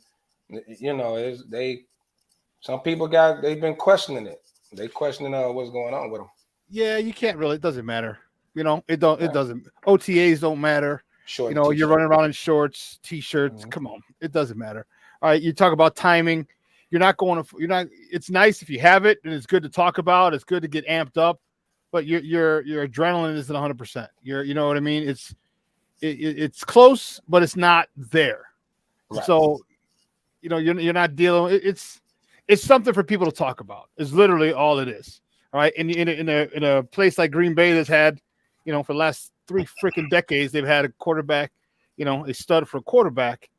some people they've been questioning it. They questioning what's going on with him. Yeah, you can't really. It doesn't matter. It doesn't. OTAs don't matter. Short You know, you're t-shirt. running around in shorts, t-shirts. Mhm. Come on, it doesn't matter. All right, you talk about timing. You're not going to. You're not. It's nice if you have it, and it's good to talk about. It's good to get amped up, but your adrenaline isn't 100%. You know what I mean. It's close, but it's not there. Right. So, you know, you're not dealing. It's something for people to talk about. It's literally all it is. All right, and in a place like Green Bay that's had, you know, for the last 3 freaking decades, they've had a quarterback, you know, a stud for a quarterback.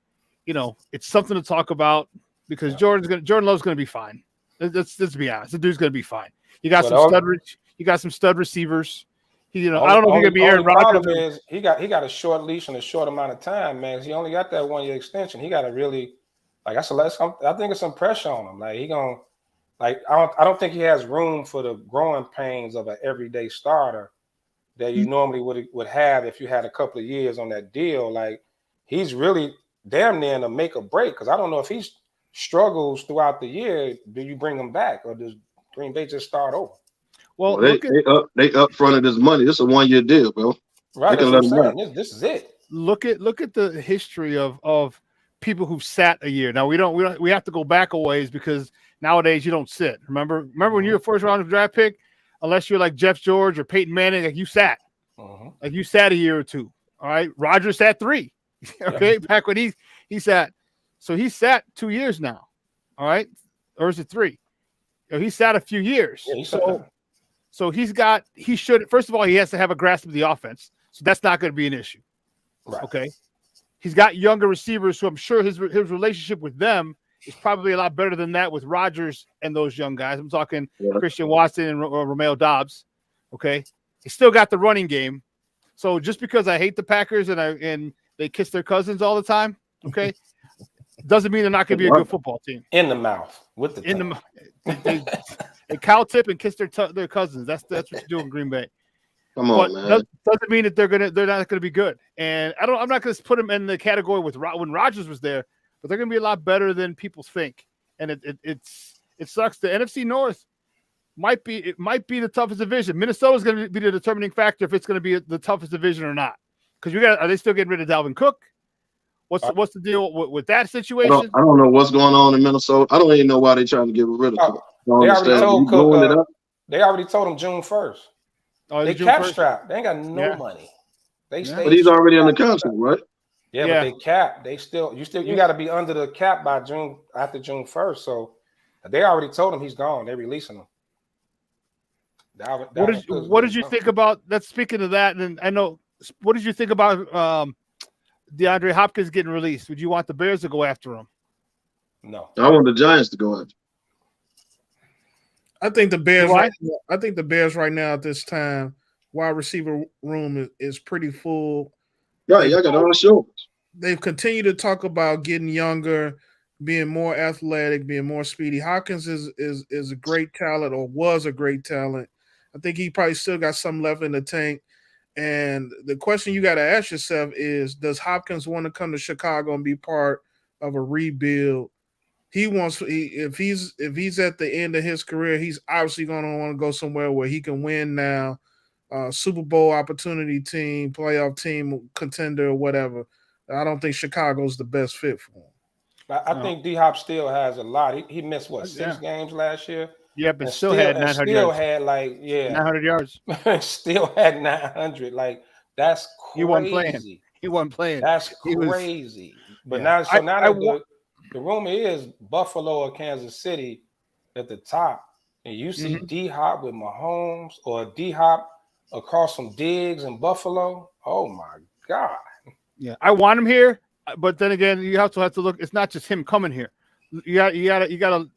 You know, it's something to talk about because Jordan Love's going to be fine. Let's be honest. The dude's going to be fine. You got some stud receivers. I don't know if he's going to be Aaron Rodgers. Problem is he got a short leash and a short amount of time, man. He only got that 1 year extension. He got to really I think it's some pressure on him. Like I don't think he has room for the growing pains of an everyday starter that you normally would have if you had a couple of years on that deal. Like he's really damn near in a make or break because I don't know if he struggles throughout the year. Do you bring him back or does Green Bay just start over? Well, they up fronted his money. This is a 1 year deal, bro. Right, that's what I'm saying. This is it. Look at the history of people who've sat a year. Now we have to go back a ways because nowadays you don't sit. Remember when you're a first round draft pick, unless you're like Jeff George or Peyton Manning, like you sat. Like you sat a year or two. All right. Rodgers sat 3. Okay. Back when he sat. So he sat 2 years now. All right. Or is it 3? He sat a few years. Yeah, so he should, first of all, he has to have a grasp of the offense. So that's not going to be an issue. Right. Okay. He's got younger receivers, so I'm sure his relationship with them is probably a lot better than that with Rodgers and those young guys. I'm talking Christian Watson and Romeo Dobbs. Okay. He still got the running game. So just because I hate the Packers and they kiss their cousins all the time, okay, doesn't mean they're not going to be a good football team. In the mouth with the tongue. They cow tip and kiss their cousins. That's what you do in Green Bay. Come on, man. Doesn't mean that they're not gonna be good. And I'm not gonna put them in the category with when Rodgers was there, but they're gonna be a lot better than people think. And it sucks. The NFC North might be the toughest division. Minnesota's gonna be the determining factor if it's gonna be the toughest division or not. Because are they still getting rid of Dalvin Cook? What's the deal with that situation? I don't know what's going on in Minnesota. I don't even know why they're trying to get rid of Cook. They already told Cook. They already told him June 1st. Oh, they cap strapped. They ain't got no money. But he's already on the contract, right? Yeah, but they cap. You got to be under the cap by after June 1st. So they already told him he's gone. They're releasing him. What did you think about that? Speaking of that, and I know, what did you think about DeAndre Hopkins getting released? Would you want the Bears to go after him? No, I want the Giants to go after. I think the Bears. I think the Bears right now at this time, wide receiver room is pretty full. Yeah, y'all got all shoulders. They've continued to talk about getting younger, being more athletic, being more speedy. Hopkins is a great talent, or was a great talent. I think he probably still got some left in the tank. And the question you got to ask yourself is: does Hopkins want to come to Chicago and be part of a rebuild? If he's at the end of his career, he's obviously going to want to go somewhere where he can win now, Super Bowl opportunity team, playoff team, contender, or whatever. I don't think Chicago's the best fit for him. I think D-Hop still has a lot. He missed 6 games last year. Yeah, but still had 900 yards. Had 900 yards. Still had 900. Like that's crazy. He wasn't playing. That's crazy. But now the rumor is Buffalo or Kansas City at the top, and you see D-Hop with Mahomes or D-Hop across from Diggs in Buffalo. Oh my God! Yeah, I want him here, but then again, you have to look. It's not just him coming here. You got to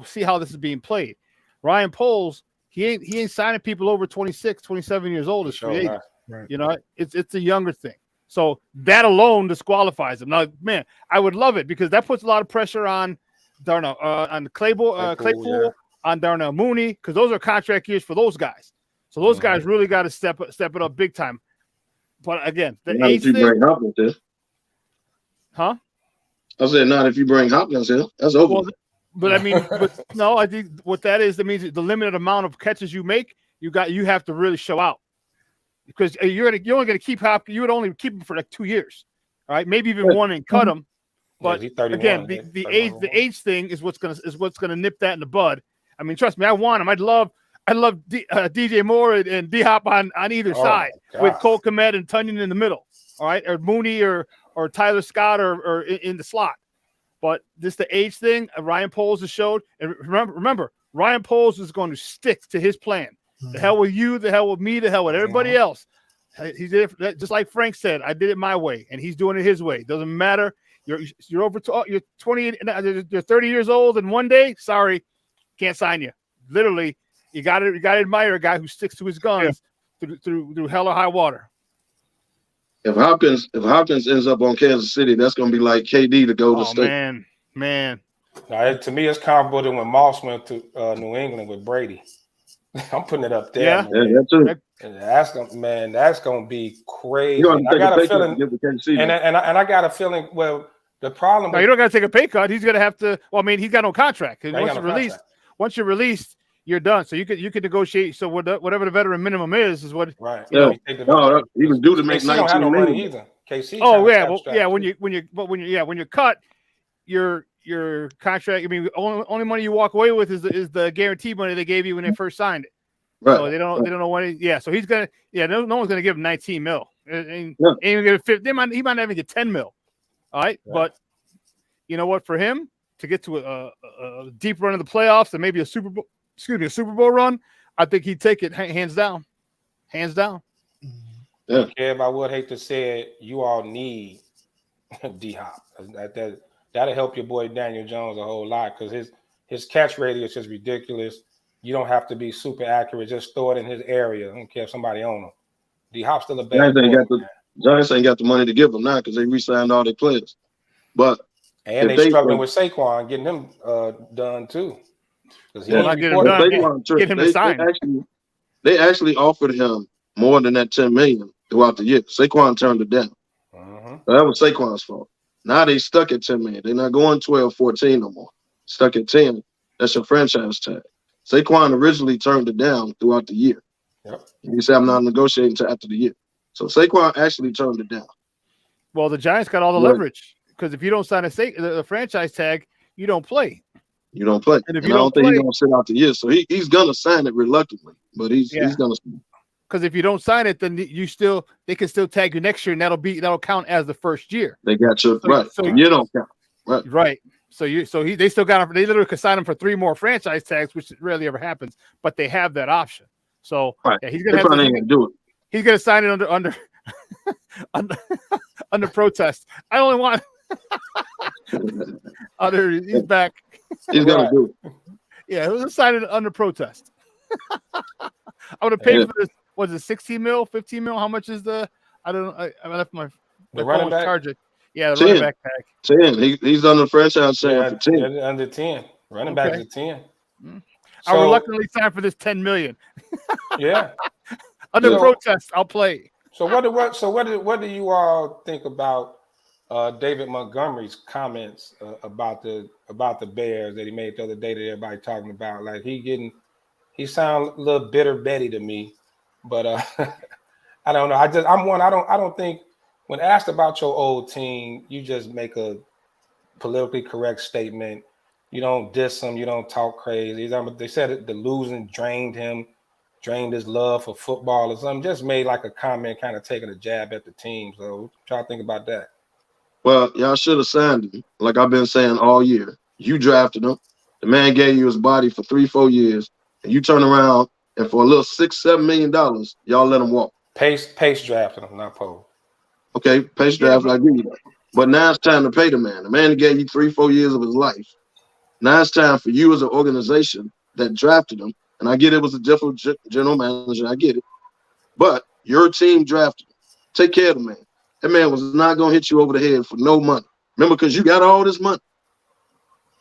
see how this is being played. Ryan Poles, he ain't signing people over 26, 27 years old as free agents. Right. You know, it's a younger thing. So that alone disqualifies him. Now, man, I would love it because that puts a lot of pressure on Claypool, on Darnell Mooney, because those are contract years for those guys. So those guys really got to step it up big time. But again, the age thing. Bring Hopkins in. Huh? I said, not if you bring Hopkins in. That's over. Well, but I mean, no, I think what that means the limited amount of catches you make, you have to really show out. because you're only gonna keep Hopkins. You would only keep him for like 2 years, all right? Maybe even one and cut him. But he's 31, again, yeah, the 31. age thing is what's gonna nip that in the bud. I mean, trust me, I want him. I'd love DJ Moore and D Hop on either side with Cole Kmet and Tunyon in the middle, all right, or Mooney or Tyler Scott or in the slot. But this the age thing. Ryan Poles has showed, and remember, Ryan Poles is going to stick to his plan. The hell with you, the hell with me, the hell with everybody else. He did it just like Frank said. I did it my way, and he's doing it his way. Doesn't matter. You're over. You're 20. You're 30 years old, and one day, sorry, can't sign you. Literally, you got to admire a guy who sticks to his guns through hell or high water. If Hopkins ends up on Kansas City, that's going to be like KD to go to state. Man. Now, to me, it's comparable to when Moss went to New England with Brady. I'm putting it up there. Yeah, that too. And that's gonna be crazy. I got a feeling, and I got a feeling. Well, the problem. No, you don't got to take a pay cut. He's gonna have to. Well, I mean, he's got no contract. Once you're released, you're done. So you could negotiate. So whatever the veteran minimum is what. Right. Yeah. No, he was due to make 19 don't have no million. money either. KC. Oh yeah. Well, yeah. When you're cut, your contract. I mean, only money you walk away with is the guaranteed money they gave you when they first signed it. Right. So they don't know when. So he's gonna. Yeah. No one's gonna give him 19 mil. Ain't even gonna fit. He might not even get 10 mil. All right. But you know what? For him to get to a deep run of the playoffs and maybe a Super Bowl run, I think he'd take it hands down. Hands down. Yeah. Kev, I would hate to say it. You all need D Hop. That'll help your boy Daniel Jones a whole lot because his catch radius is ridiculous. You don't have to be super accurate. Just throw it in his area. I don't care if somebody own him. D Hop's still a bad boy. Giants ain't got the money to give them now because they re-signed all their players. But and they struggling with Saquon getting him done too. Because he not getting done. Get him signed. They actually offered him more than that $10 million throughout the year. Saquon turned it down. So that was Saquon's fault. Now they stuck at $10 million. They're not going 12, 14 no more. Stuck at 10. That's your franchise tag. Saquon originally turned it down throughout the year. Yep. He said, I'm not negotiating until after the year. So Saquon actually turned it down. Well, the Giants got all the leverage because if you don't sign the franchise tag, you don't play. You don't play. And if I don't think he's going to sit out the year. So he's going to sign it reluctantly, but he's going to. Because if you don't sign it, then they can still tag you next year, and that'll count as the first year. They got you right. So you don't count. Right. So they still got him. They literally could sign him for 3 more franchise tags, which rarely ever happens. But they have that option. So he's gonna have to do it. He's gonna sign it under protest. I only want he's back. He's gonna do it. Yeah, he was sign it under protest. I'm gonna pay for this. Was it 16 mil, 15 mil? How much is the? I don't know. I left my running back. Charger. Yeah, the running back tag. 10. He's on the franchise tag for 10. Under 10. Running back is 10. I reluctantly signed for this 10 million. Yeah. Under protest, I'll play. So what do you all think about David Montgomery's comments about the Bears that he made the other day that everybody talking about? Like he sounds a little bitter Betty to me, but I don't know. I don't think when asked about your old team, you just make a politically correct statement. You don't diss them. You don't talk crazy. They said the losing drained his love for football or something. Just made like a comment, kind of taking a jab at the team. So try to think about that. Well, y'all should have signed him. Like I've been saying all year. You drafted him. The man gave you his body for 3-4 years, and you turn around and for a little $6-7 million, y'all let him walk. Pace drafted him, not Poe. Okay, Pace draft, I give you that. But now it's time to pay the man. The man gave you 3-4 years of his life. Now it's time for you as an organization that drafted him. And I get it was a different general manager. I get it. But your team drafted him. Take care of the man. That man was not going to hit you over the head for no money. Remember, because you got all this money.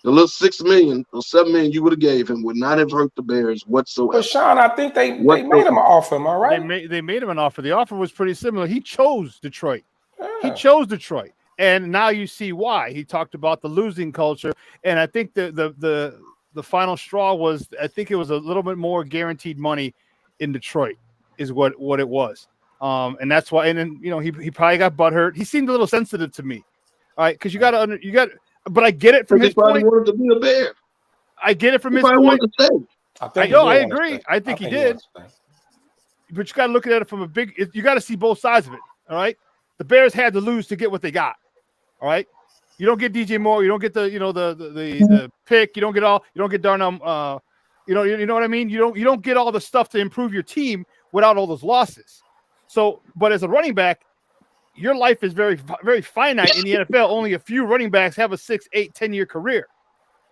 The little $6 million or $7 million you would have gave him would not have hurt the Bears whatsoever. But Sean, I think they made him an offer. Am I right? They made him an offer. The offer was pretty similar. He chose Detroit. Yeah. He chose Detroit. And now you see why. He talked about the losing culture. And I think the final straw was, I think it was a little bit more guaranteed money in Detroit is what it was. And that's why. And then he probably got butthurt. He seemed a little sensitive to me. All right, because you got. But I get it from his probably point. wanted to be a Bear. I get it from He his probably point. wanted to stay. I agree. I think he did. But you got to look at it from you got to see both sides of it. All right. The Bears had to lose to get what they got. All right. You don't get DJ Moore. You don't get the pick. You don't get Darnell. You know what I mean? You don't get all the stuff to improve your team without all those losses. So, but as a running back, your life is very, very finite in the NFL. Only a few running backs have a 6, 8, 10-year career.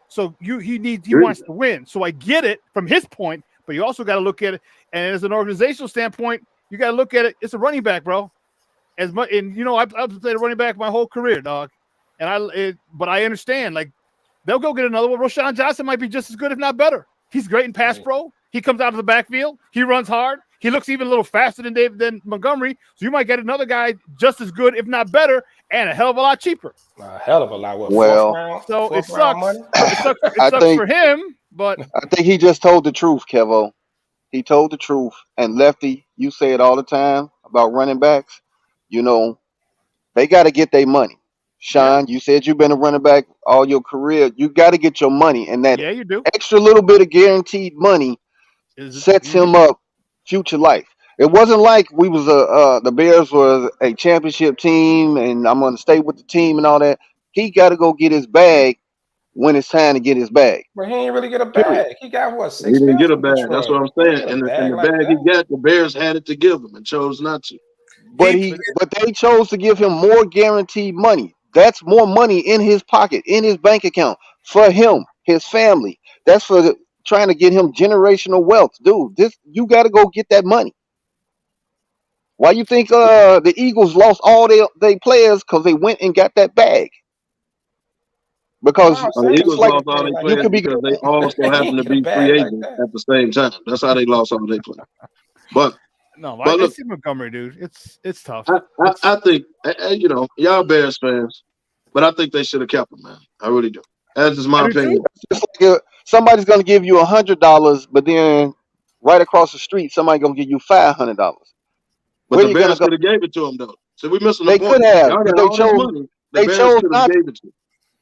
So he wants to win. So I get it from his point, but you also got to look at it. And as an organizational standpoint, you got to look at it. It's a running back, bro. I've played a running back my whole career, dog. But I understand. Like, they'll go get another one. Roshan Johnson might be just as good, if not better. He's great in pass pro. He comes out of the backfield. He runs hard. He looks even a little faster than Montgomery. So you might get another guy just as good, if not better, and a hell of a lot cheaper. A hell of a lot. What, Well, so it sucks. It sucks for him, but I think he just told the truth, Kevo. He told the truth. And Lefty, you say it all the time about running backs. They got to get their money. Sean, you said you've been a running back all your career. You got to get your money, and that you do. extra little bit of guaranteed money sets him up future life. It wasn't like we was the Bears were a championship team, and I'm going to stay with the team and all that. He got to go get his bag when it's time to get his bag. But he didn't really get a bag. Period. He got what? 6 He didn't get a million bag. from That's Detroit. what I'm saying. And the bag he got, the Bears had it to give him and chose not to. But they chose to give him more guaranteed money. That's more money in his pocket, in his bank account for him, his family. That's for trying to get him generational wealth. Dude, you got to go get that money. Why you think the Eagles lost all their players? Because they went and got that bag. Because the Eagles lost all their players because they also happened to be free agents at the same time. That's how they lost all their players. But I see Montgomery, dude. It's tough. I think y'all Bears fans, but I think they should have kept him, man. I really do. That's just my opinion. It's like somebody's gonna give you $100, but then right across the street, somebody gonna give you $500. But the Bears could have gave it to him though. So we missing the point. Could have. Y'all got They all chose. this money. They chose not. Gave it to him.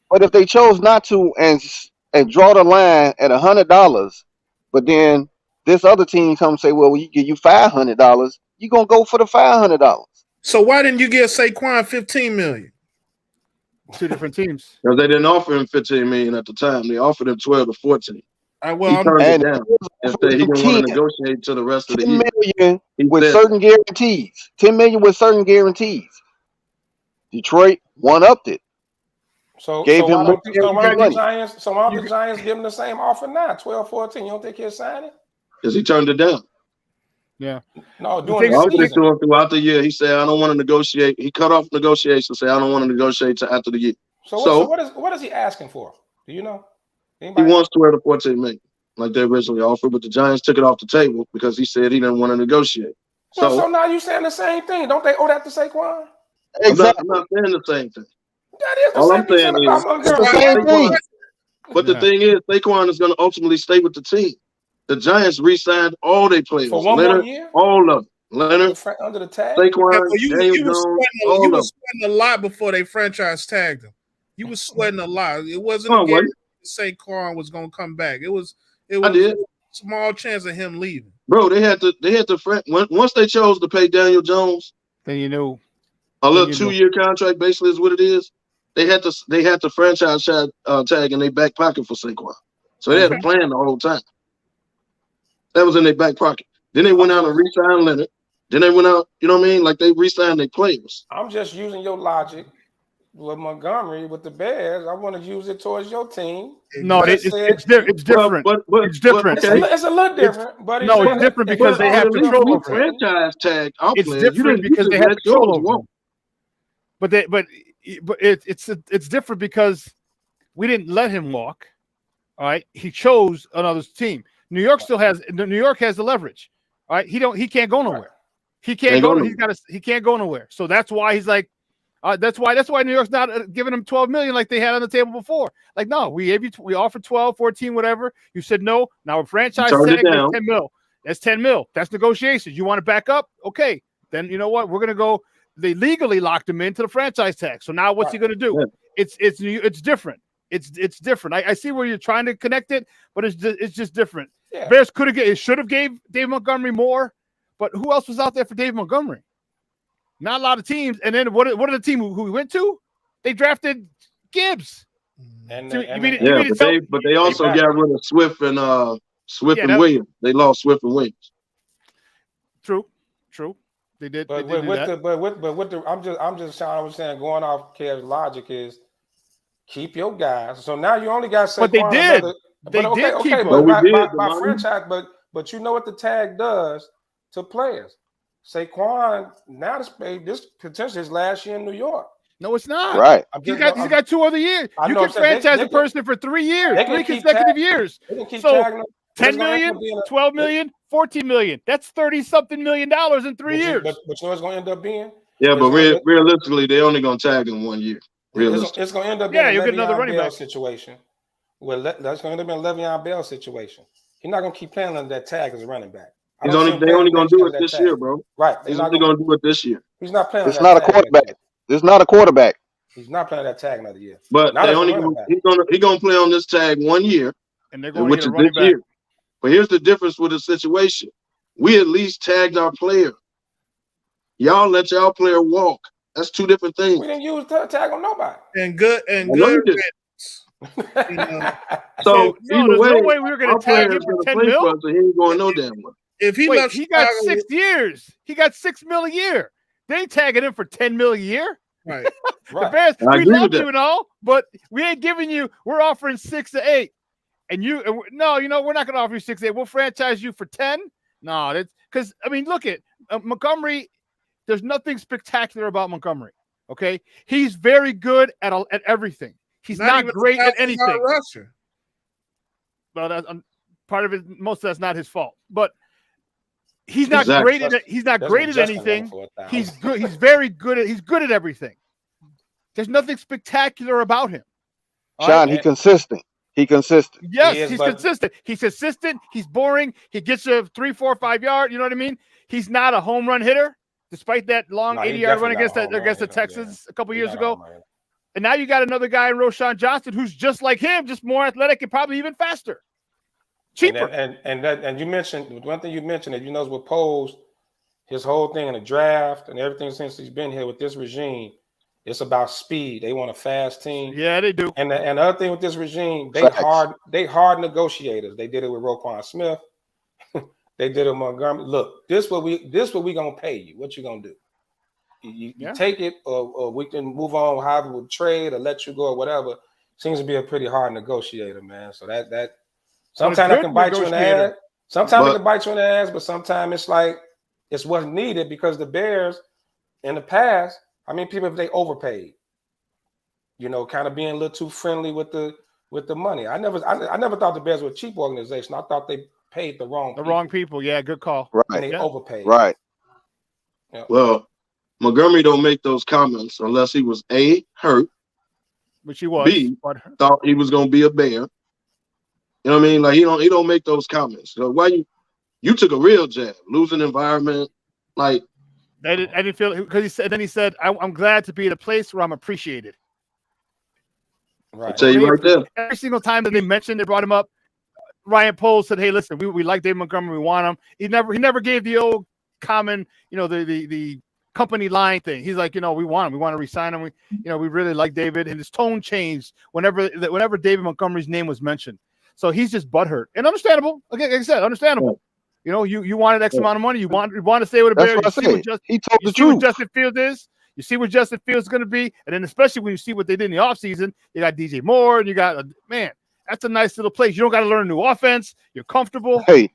But if they chose not to and draw the line at $100, but then this other team comes and say, "Well, we give you $500," you gonna go for the $500. So why didn't you give Saquon $15 million? Two different teams. Because they didn't offer him $15 million at the time. They offered him 12 to 14. He turned it down and said he didn't want to negotiate to the rest of the year. $10 million with certain guarantees. $10 million with certain guarantees. Detroit one-upped it. So gave him why don't the Giants give him the same offer now? 12, 14. You don't think he'll sign it? Because he turned it down. Yeah. No, doing I offered it to him throughout the year. He said, "I don't want to negotiate." He cut off negotiations. Said, "I don't want to negotiate till after the year." So what is he asking for? Do you know? Anybody? He wants 12 to 14 million, like they originally offered, but the Giants took it off the table because he said he didn't want to negotiate. So now you saying the same thing? Don't they owe that to Saquon? Exactly. I'm not saying the same thing. That is the All same I'm saying thing. is the same thing. But the thing is, Saquon is going to ultimately stay with the team. The Giants re-signed all their players. For one more year? All of them. Leonard, under the tag. Saquon, you was sweating a lot before they franchise tagged him. You was sweating a lot. It wasn't a guarantee Saquon was going to come back. It was a small chance of him leaving. Bro, they had to once they chose to pay Daniel Jones, then you knew a little 2-year contract basically is what it is. They had to franchise tag in their back pocket for Saquon. So they had a plan the whole time. That was in their back pocket. Then they went out and re-signed Leonard. Then they went out, you know what I mean? Like they re-signed their players. I'm just using your logic with Montgomery, with the Bears. I want to use it towards your team. No, it's different. But it's different. It's a little different. It's different because they have control over it. Franchise tag. It's different because they have control over it. But it's different because we didn't let him walk. All right, he chose another team. New York has the leverage. All right, he can't go nowhere. He can't go. He can't go nowhere. So that's why he's like, that's why New York's not giving him $12 million like they had on the table before. Like, no, we offered 12, 14, whatever. You said no. Now a franchise tag is $10 million. That's $10 million. That's negotiations. You want to back up? Okay. then you know what? We're gonna go. They legally locked him into the franchise tag. So now what's he gonna do? Yeah. It's different. It's different. I see where you're trying to connect it, but it's just different. Yeah. Bears should have gave Dave Montgomery more, but who else was out there for Dave Montgomery? Not a lot of teams. And then what are the team who we went to? They drafted Gibbs. And, So and, but they also got rid of Swift and Williams. They lost Swift and Williams. True. They did. But they did with that. the I'm just I was saying going off Kev's logic is keep your guys. So now you only got Saquon. But they did. They did keep him. By franchise, but you know what the tag does to players. Saquon now this potentially his last year in New York. No, it's not. Right. He's got 2 other years. You can franchise a person for 3 years, 3 consecutive years. So 10 million, 12 million, 14 million. That's 30-something million dollars in 3 years. But you know what's going to end up being? Yeah, but realistically, they're only going to tag him 1 year. Realistically. It's going to end up being you'll get another running back situation. Well, that's going to end up being a Le'Veon Bell situation. He's not going to keep playing under that tag as a running back. They're only going to do it this year, bro. Right. He's only going to do it this year. He's not playing. It's not a quarterback. It's not a quarterback. He's not playing that tag another year. But he's going to play on this tag 1 year, and they're going which to is running this back. year. But here's the difference with the situation. We at least tagged our player. Y'all let y'all player walk. That's 2 different things. We didn't use tag on nobody. And good. So there's no way we were going to tag him for 10 mil. So he ain't going no damn way. If he got 6 years. He got $6 million a year. They ain't tagging him for 10 million a year. Right. The Bears, we love you and all, but we ain't giving you. We're offering 6 to 8, and we're not going to offer you 6 to 8. We'll franchise you for 10. No, that's because look at Montgomery. There's nothing spectacular about Montgomery. Okay, he's very good at everything. He's not great at anything. Well, that's part of it. Most of that's not his fault, but. He's not great at it. He's not great at anything. He's good. He's very good at. He's good at everything. There's nothing spectacular about him. Sean, he's consistent. He's consistent. Yes, he's consistent. He's consistent. He's boring. He gets you 3, 4, 5 yards. You know what I mean? He's not a home run hitter, despite that long 80-yard run against the Texans a couple years ago. And now you got another guy in Roschon Johnson who's just like him, just more athletic and probably even faster. Cheaper. And you mentioned one thing you mentioned that what posed his whole thing in the draft and everything since he's been here with this regime. It's about speed. They want a fast team. Yeah, they do. And the other thing with this regime, they hard negotiators. They did it with Roquan Smith. They did it with Montgomery. Look, this what we gonna pay you. What you gonna do? You take it, or we can move on. However, with trade or let you go or whatever. Seems to be a pretty hard negotiator, man. So that. Sometimes I can bite you in the ass. Sometimes I can bite you in the ass, but sometimes it's like it's what's needed because the Bears in the past, people they overpaid. Kind of being a little too friendly with the money. I never thought the Bears were a cheap organization. I thought they paid the wrong people. Yeah, good call. Right. And they overpaid. Right. Yeah. Well, Montgomery don't make those comments unless he was A, hurt, which he was. B, thought he was going to be a Bear. You know what I mean? Like he don't make those comments. So why you took a real jab, losing environment, like I didn't feel because he said I'm glad to be at a place where I'm appreciated. Right. I'll tell you right there. Every single time that they brought him up. Ryan Poles said, "Hey, listen, we like Dave Montgomery, we want him." He never gave the old common, the company line thing. He's like, we want him, we want to resign him. We really like David, and his tone changed whenever David Montgomery's name was mentioned. So he's just butthurt and understandable. Okay, like I said, understandable. Yeah. You wanted X amount of money. You want to stay with the Bears. He told the truth. What Justin Fields is. You see what Justin Fields is going to be, and then especially when you see what they did in the offseason, you got DJ Moore, and you got that's a nice little place. You don't got to learn a new offense. You're comfortable. Hey,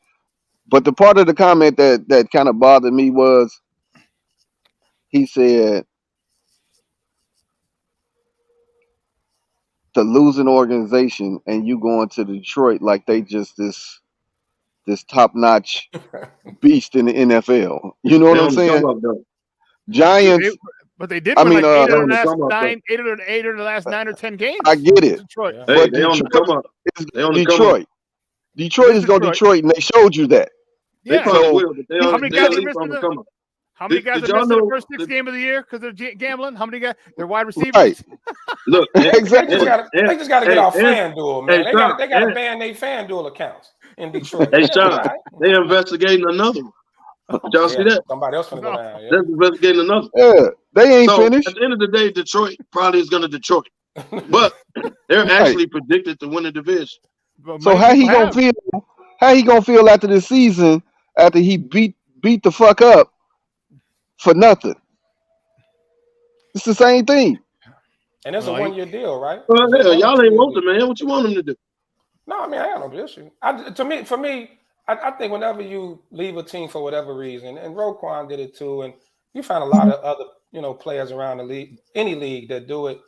but the part of the comment that kind of bothered me was he said the losing organization and you going to Detroit like they just this top-notch beast in the NFL. You know what I'm saying? Giants. But they did win 8 of the last 9 or 10 games. I get it. Detroit. Hey, but they on the come up. Detroit. Detroit is going to Detroit, and they showed you that. Yeah. They probably will, but they How many guys are on the come up. How many guys Did are y'all missing the know first 6 games of the year because they're gambling? How many guys? They're wide receivers. Right. Look, Exactly. They just got to get off and- FanDuel, man. hey, They got to Sean, ban their FanDuel accounts in Detroit. Hey, They'll be Sean, all right. they investigating another one. Did y'all see that? Somebody else gonna go No. down. Yeah. They're investigating another. Yeah, they ain't So finished. at the end of the day, Detroit probably is going to Detroit, but they're Right. actually predicted to win the division. But So many how he people gonna have. feel? How he gonna feel after this season after he beat the fuck up for nothing? It's the same thing. And it's Well, a 1-year deal, right? Well, It's hell, only y'all 2 ain't years. want the man. What you want him to do? No, I mean I have no issue. For me, I think whenever you leave a team for whatever reason, and Roquan did it too, and you find a lot of other players around the league, any league that do it,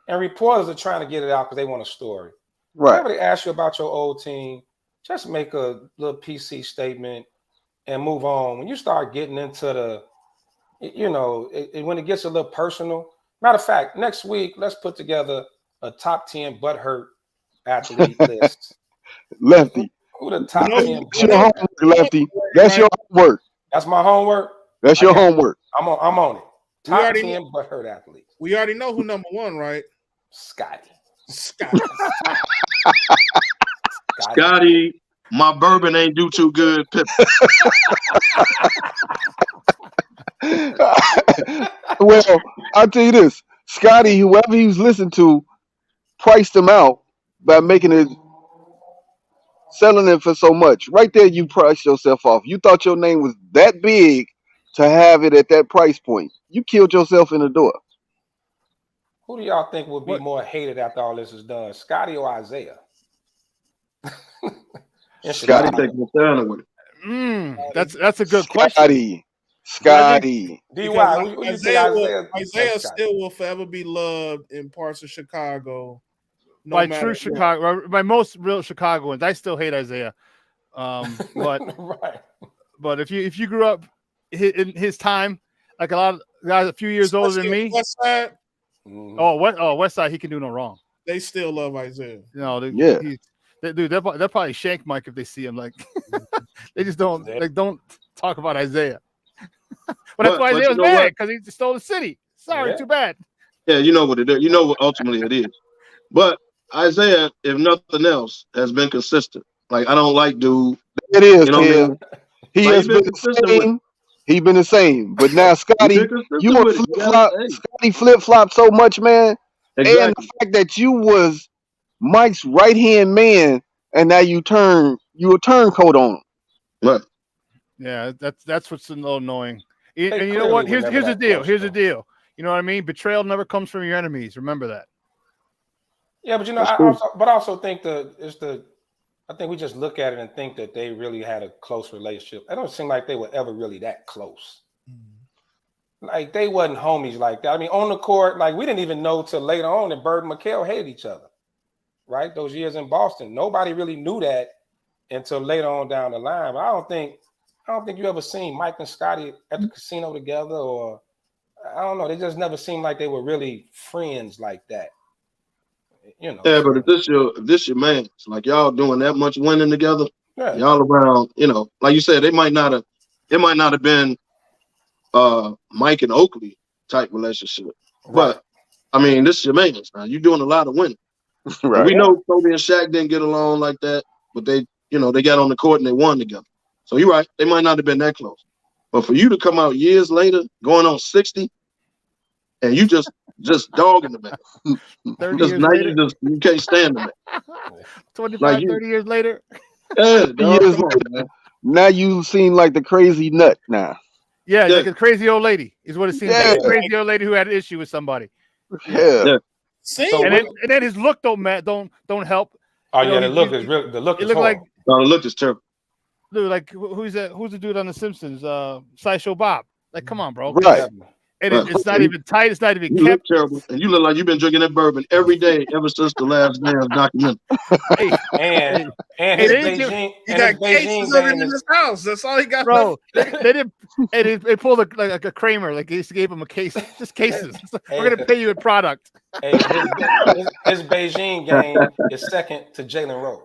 and reporters are trying to get it out because they want a story. Right. Whenever they ask you about your old team, just make a little PC statement and move on. When you start getting into the, when it gets a little personal. Matter of fact, next week let's put together a top 10 butthurt athlete list. Lefty. Who the top 10 That's your butthurt athletes? homework, Lefty. That's your homework. That's my homework. That's I your got it. homework. I'm on it. We Top already 10 butthurt athletes. We already know who number one, right? Scotty. Scott. Scotty, my bourbon ain't do too good. Pip. Well, I'll tell you this. Scotty, whoever he was listening to, priced him out by selling it for so much. Right there, you priced yourself off. You thought your name was that big to have it at that price point. You killed yourself in the door. Who do y'all think will be What? more hated after all this is done? Scotty or Isaiah? In Scotty Chicago. taking the down with it. That's a good question. Scotty. DY, who you think Isaiah still will forever be loved in parts of Chicago. No By matter true what. Chicago, by most real Chicagoans, I still hate Isaiah. But right. but if you grew up in his time, like a lot of guys a few years older than Especially me. West Side, West Side, he can do no wrong. they still love Isaiah. Yeah. They'll probably shank Mike if they see him. Like they just don't talk about Isaiah. But that's why Isaiah was mad, because he stole the city. Sorry, too bad. Yeah, you know what it is. You know what ultimately it is. But Isaiah, if nothing else, has been consistent. Like, I don't like dude. It is, You know what I Tim. mean? He Like, has been the same. He's been the same. But now, Scotty, He been consistent you with it. flip flop. Scotty flip flop so much, man. And Exactly. the fact that you was Mike's right hand man, and now you a turncoat on him. Right. Yeah, that's what's a little annoying. And They you know what? clearly were Here's never the that deal. close, Here's the though. deal. You know what I mean? Betrayal never comes from your enemies. Remember that. Yeah, but That's I true. also think I think we just look at it and think that they really had a close relationship. It don't seem like they were ever really that close. Like they wasn't homies like that. I mean, on the court, like we didn't even know till later on that Bird and McHale hated each other. Right? Those years in Boston. Nobody really knew that until later on down the line. But I don't think you ever seen Mike and Scotty at the casino together, or I don't know. They just never seemed like they were really friends like that. You know. Yeah, but if this your man, it's like y'all doing that much winning together, Yeah. y'all around, like you said, it might not have been Mike and Oakley type relationship. But I mean, this is your man. Now you doing a lot of winning. Right. We know Kobe and Shaq didn't get along like that, but they got on the court and they won together. So you're right, they might not have been that close. But for you to come out years later, going on 60, and you just dogging the man. 30 Just years now later. you can't stand the man. 25, like 30 years later. Yeah, dog, Years come on, later. man. Now you seem like the crazy nut now. Yeah, Yeah. like a crazy old lady is what it seems Yeah. like. A crazy old lady who had an issue with somebody. Yeah. See, So And then his look don't help. Oh You yeah, know, the look is real. The look It is looked like horrible. No, the look is terrible. dude, like who's that? Who's the dude on The Simpsons? Sideshow Bob. Like, come on, bro. Right. And Right. it's not even tight. It's not even You look kept. terrible, and you look like you've been drinking that bourbon every day ever since the last damn documentary. Hey, And Hey, his they didn't give- Beijing, he and his got cases Beijing of it game in is his house. That's all he got. bro, left. they didn't. And they pulled like a Kramer. Like they just gave him a case, just cases. We're gonna pay you in product. hey, his Beijing game is second to Jalen Rose.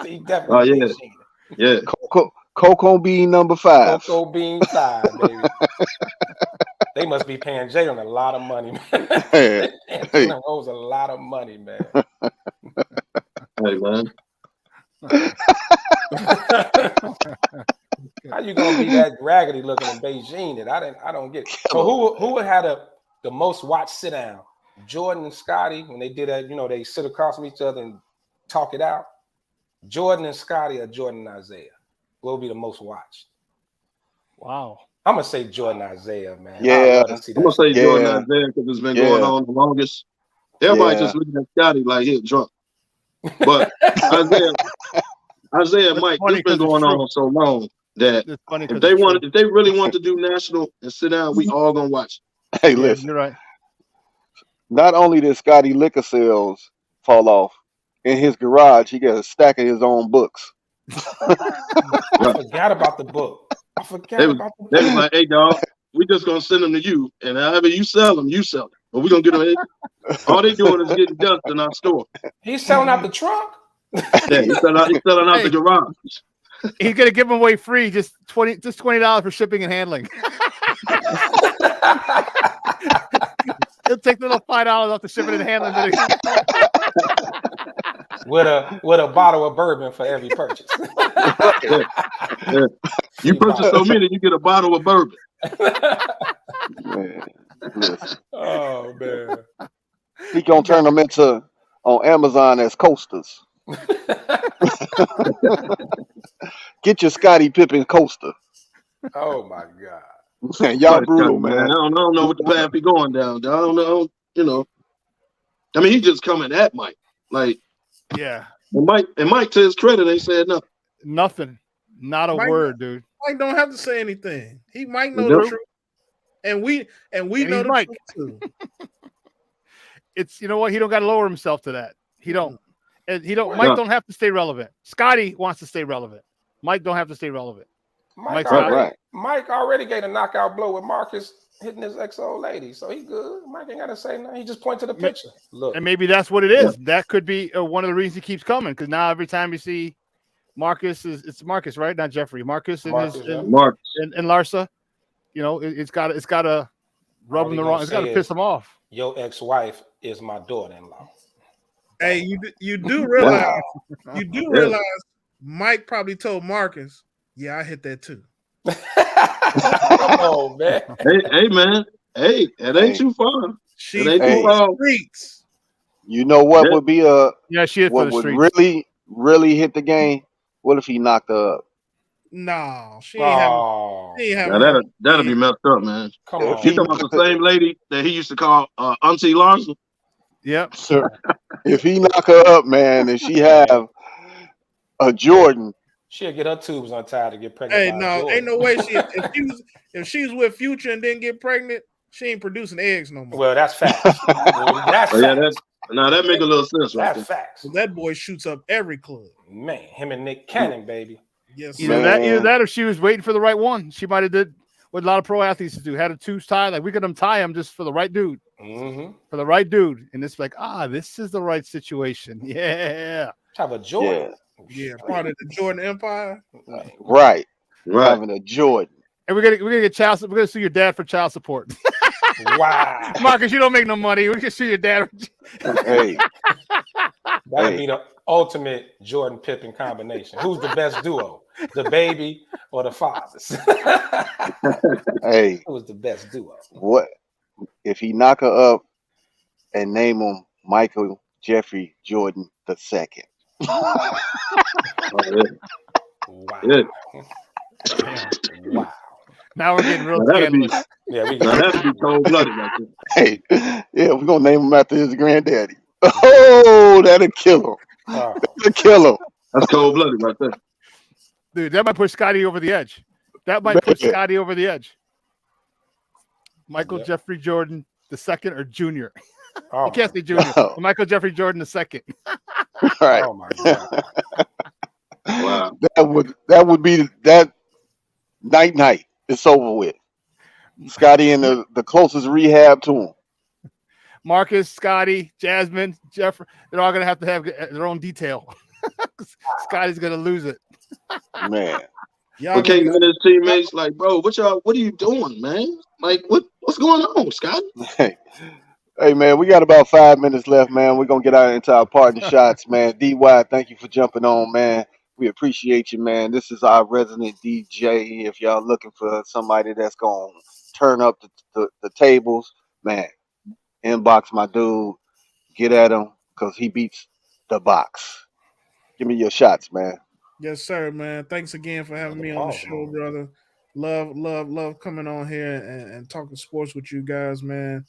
He definitely Oh, yeah. Beijing. Yeah, Cocoa Bean number 5. Cocoa Bean 5, baby. They must be paying Jalen a lot of money, man. Hey, Jalen owes a lot of money, man. Hey, man. How you gonna be that raggedy looking in Beijing? And I don't get it. So who had the most watched sit down? Jordan and Scotty, when they did that, they sit across from each other and talk it out. Jordan and Scotty or Jordan and Isaiah? What will be the most watched? Wow. I'm gonna say Jordan Isaiah, man. Yeah. I'm gonna say Jordan Isaiah because it's been going on the longest. Everybody just looking at Scotty like he's drunk. But Isaiah Mike, it's been going on so long that if they really want to do national and sit down, we all gonna watch. Hey, listen. You're right. Not only did Scotty liquor sales fall off, in his garage, he got a stack of his own books. I forgot about the book. They was like, hey, dog, we just going to send them to you. And however you sell them, you sell them. But we're going to get them. All they doing is getting dust in our store. He's selling out the trunk? Yeah, he's selling out the garage. He's going to give them away free, just $20 for shipping and handling. He'll take the little $5 off the shipping and handling. With a bottle of bourbon for every purchase. Yeah. You purchase so many, you get a bottle of bourbon. Man, oh man. He gonna turn them into on Amazon as coasters. Get your Scottie Pippen coaster. Oh my God. Man, y'all brutal, man. I don't know what the path he going down. I don't know. I mean, he just coming at Mike. Like, yeah. And Mike, to his credit, ain't said nothing. Nothing. Not a word, dude. Mike don't have to say anything. He might know the truth. And we know the Mike. truth too. It's, you know what? He don't got to lower himself to that. He don't. And Mike don't have to stay relevant. Scotty wants to stay relevant. Mike don't have to stay relevant. Mike already gave a knockout blow with Marcus hitting his ex-old lady, so he good. Mike ain't got to say nothing. He just point to the picture. Look, and maybe that's what it is. Yeah. That could be one of the reasons he keeps coming, because now every time you see Marcus, it's Marcus, right? Not Jeffrey. Marcus and Larsa. It's got to rub him the wrong. It's got to piss him off. Your ex-wife is my daughter-in-law. Hey, you do realize Mike probably told Marcus, "Yeah, I hit that too." Come on, man. Hey, man. Hey, it ain't too far. She ain't too far. Streets. You know what would be she is what for the would streets. really hit the game? What if he knocked her up? No, she ain't having. Now that'll be messed up, man. Come on. You talking about the same lady that he used to call Auntie Larson? Yep. Sure. If he knock her up, man, and she have a Jordan, she'll get her tubes untied to get pregnant. Hey, no, ain't no way if she was with Future and didn't get pregnant, she ain't producing eggs no more. Well, that's facts. That's facts. That make a little sense, right? That's facts. So that boy shoots up every club. Man, him and Nick Cannon, baby. Yes. Either that, or she was waiting for the right one. She might have did what a lot of pro athletes do. Had a tubes tied, like we could untie him just for the right dude. Mm-hmm. For the right dude, and it's like, this is the right situation. Yeah. Have a Jordan. Yeah, part of the Jordan Empire. Right. Having a Jordan. And we're gonna get child. We're gonna sue your dad for child support. Wow, Marcus, you don't make no money. We can sue your dad. Hey, that'd be the ultimate Jordan Pippen combination. Who's the best duo, the baby or the fathers? Hey, who's the best duo? What if he knock her up and name him Michael Jeffrey Jordan II? Wow. Yeah. Wow. Now we're getting real scandalous. That'd be cold-blooded. Hey, yeah, we're gonna name him after his granddaddy. Oh, that'll kill him. That'll kill him. That's cold-blooded right there. Dude, that might put Scotty over the edge. Michael Jeffrey Jordan II or Junior. You can't say Junior. No. Michael Jeffrey Jordan II. Right. Oh my God. Wow. That would be that night. It's over with. Scotty in the closest rehab to him. Marcus, Scotty, Jasmine, Jeffrey, they're all gonna have their own detail. Scotty's gonna lose it. Man. Y'all But gonna King and his teammates, like, bro, what are you doing, man? Like, what's going on, Scott? Hey man, we got about 5 minutes left, man. We're gonna get out into our parting shots, man. DY, thank you for jumping on, man. We appreciate you, man. This is our resident DJ. If y'all looking for somebody that's gonna turn up the tables, man, inbox my dude. Get at him because he beats the box. Give me your shots, man. Yes, sir, man. Thanks again for having The me on the pause, show, man. brother. Love coming on here and talking sports with you guys, man.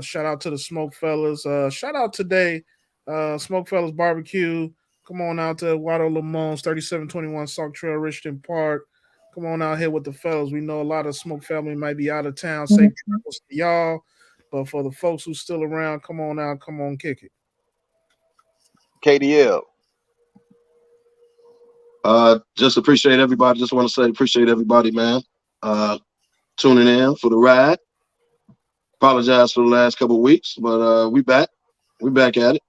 Shout out to the SmokeFellas. Shout out today, SmokeFellas Barbecue. Come on out to Eduardo Lamone's 3721 Sauk Trail, Richton Park. Come on out here with the fellas. We know a lot of Smoke family might be out of town. Safe travels to y'all. But for the folks who's still around, come on out, come on, kick it. KDL. Just appreciate everybody. Just want to say appreciate everybody, man. Tuning in for the ride. Apologize for the last couple of weeks, but we back. We back at it.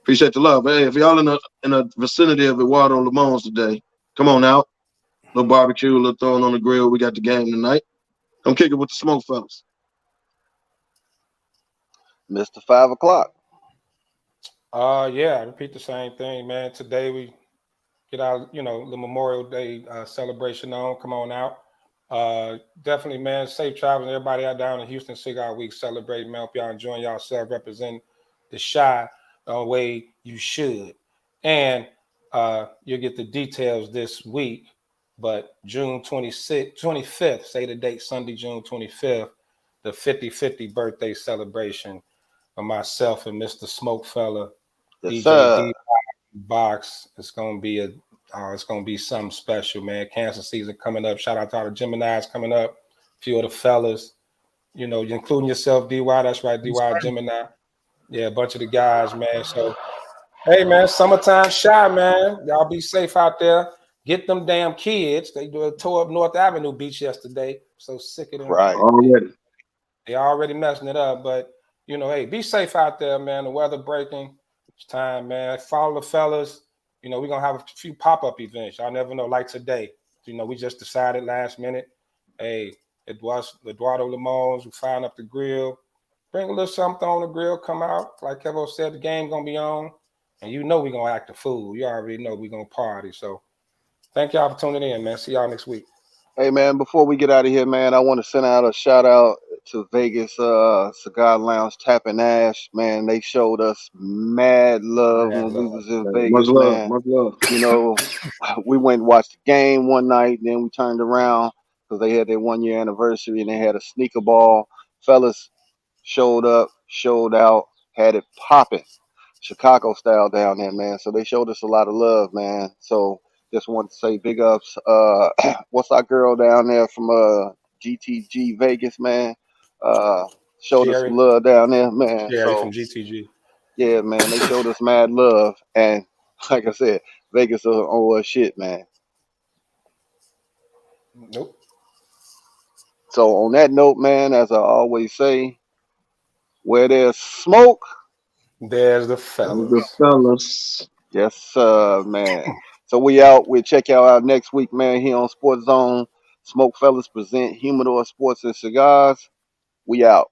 Appreciate the love. Hey, if y'all in the vicinity of Eduardo Lamone's today, come on out. Little barbecue, a little throwing on the grill. We got the game tonight. Come kick it with the SmokeFellas. Mr. 5 o'clock. Yeah, I repeat the same thing, man. Today we get our, the Memorial Day celebration on. Come on out. Definitely, man. Safe travels. Everybody out down in Houston Cigar Week celebrating, man. Hope y'all enjoying yourself, representing the Chi the way you should. And you'll get the details this week. But June 25th, say the date, Sunday, June 25th, the 50-50 birthday celebration of myself and Mr. SmokeFella, Yes, DJ sir. D Box. It's gonna be something special, man. Cancer season coming up. Shout out to all the Geminis coming up. A few of the fellas, including yourself, DY. That's right, DY Gemini. Yeah, a bunch of the guys, man. So, hey, man, summertime Chi, man. Y'all be safe out there. Get them damn kids. They do a tour of North Avenue Beach yesterday. So sick of them. Right. Already. They already messing it up, but hey, be safe out there, man. The weather breaking. It's time, man. Follow the fellas. We're gonna have a few pop-up events. Y'all never know, like today. We just decided last minute. Hey, it was Eduardo Lamone's. We firing up the grill. Bring a little something on the grill, come out. Like Kevo said, the game gonna be on. And we're gonna act a fool. You already know we're gonna party. So thank y'all for tuning in, man. See y'all next week. Hey man, before we get out of here, man, I want to send out a shout out to Vegas Cigar Lounge Tap and Ash. Man, they showed us mad love when we was in Much Vegas, love. man. Much love. We went and watched the game one night, then we turned around because they had their 1 year anniversary and they had a sneaker ball. Fellas showed up, showed out, had it popping, Chicago style down there, man. So they showed us a lot of love, man. So just want to say big ups. What's our girl down there from GTG Vegas, man? Showed us some Jerry. love down there, man. Jerry from So GTG. yeah, man, they showed us mad love, and like I said, Vegas is on shit, man. Nope. So on that note, man, as I always say, where there's smoke, There's the The fellas. fellas. yes, man. So we out. We'll check y'all out next week, man, here on Sports Zone. Smoke Fellas present Humidor Sports and Cigars. We out.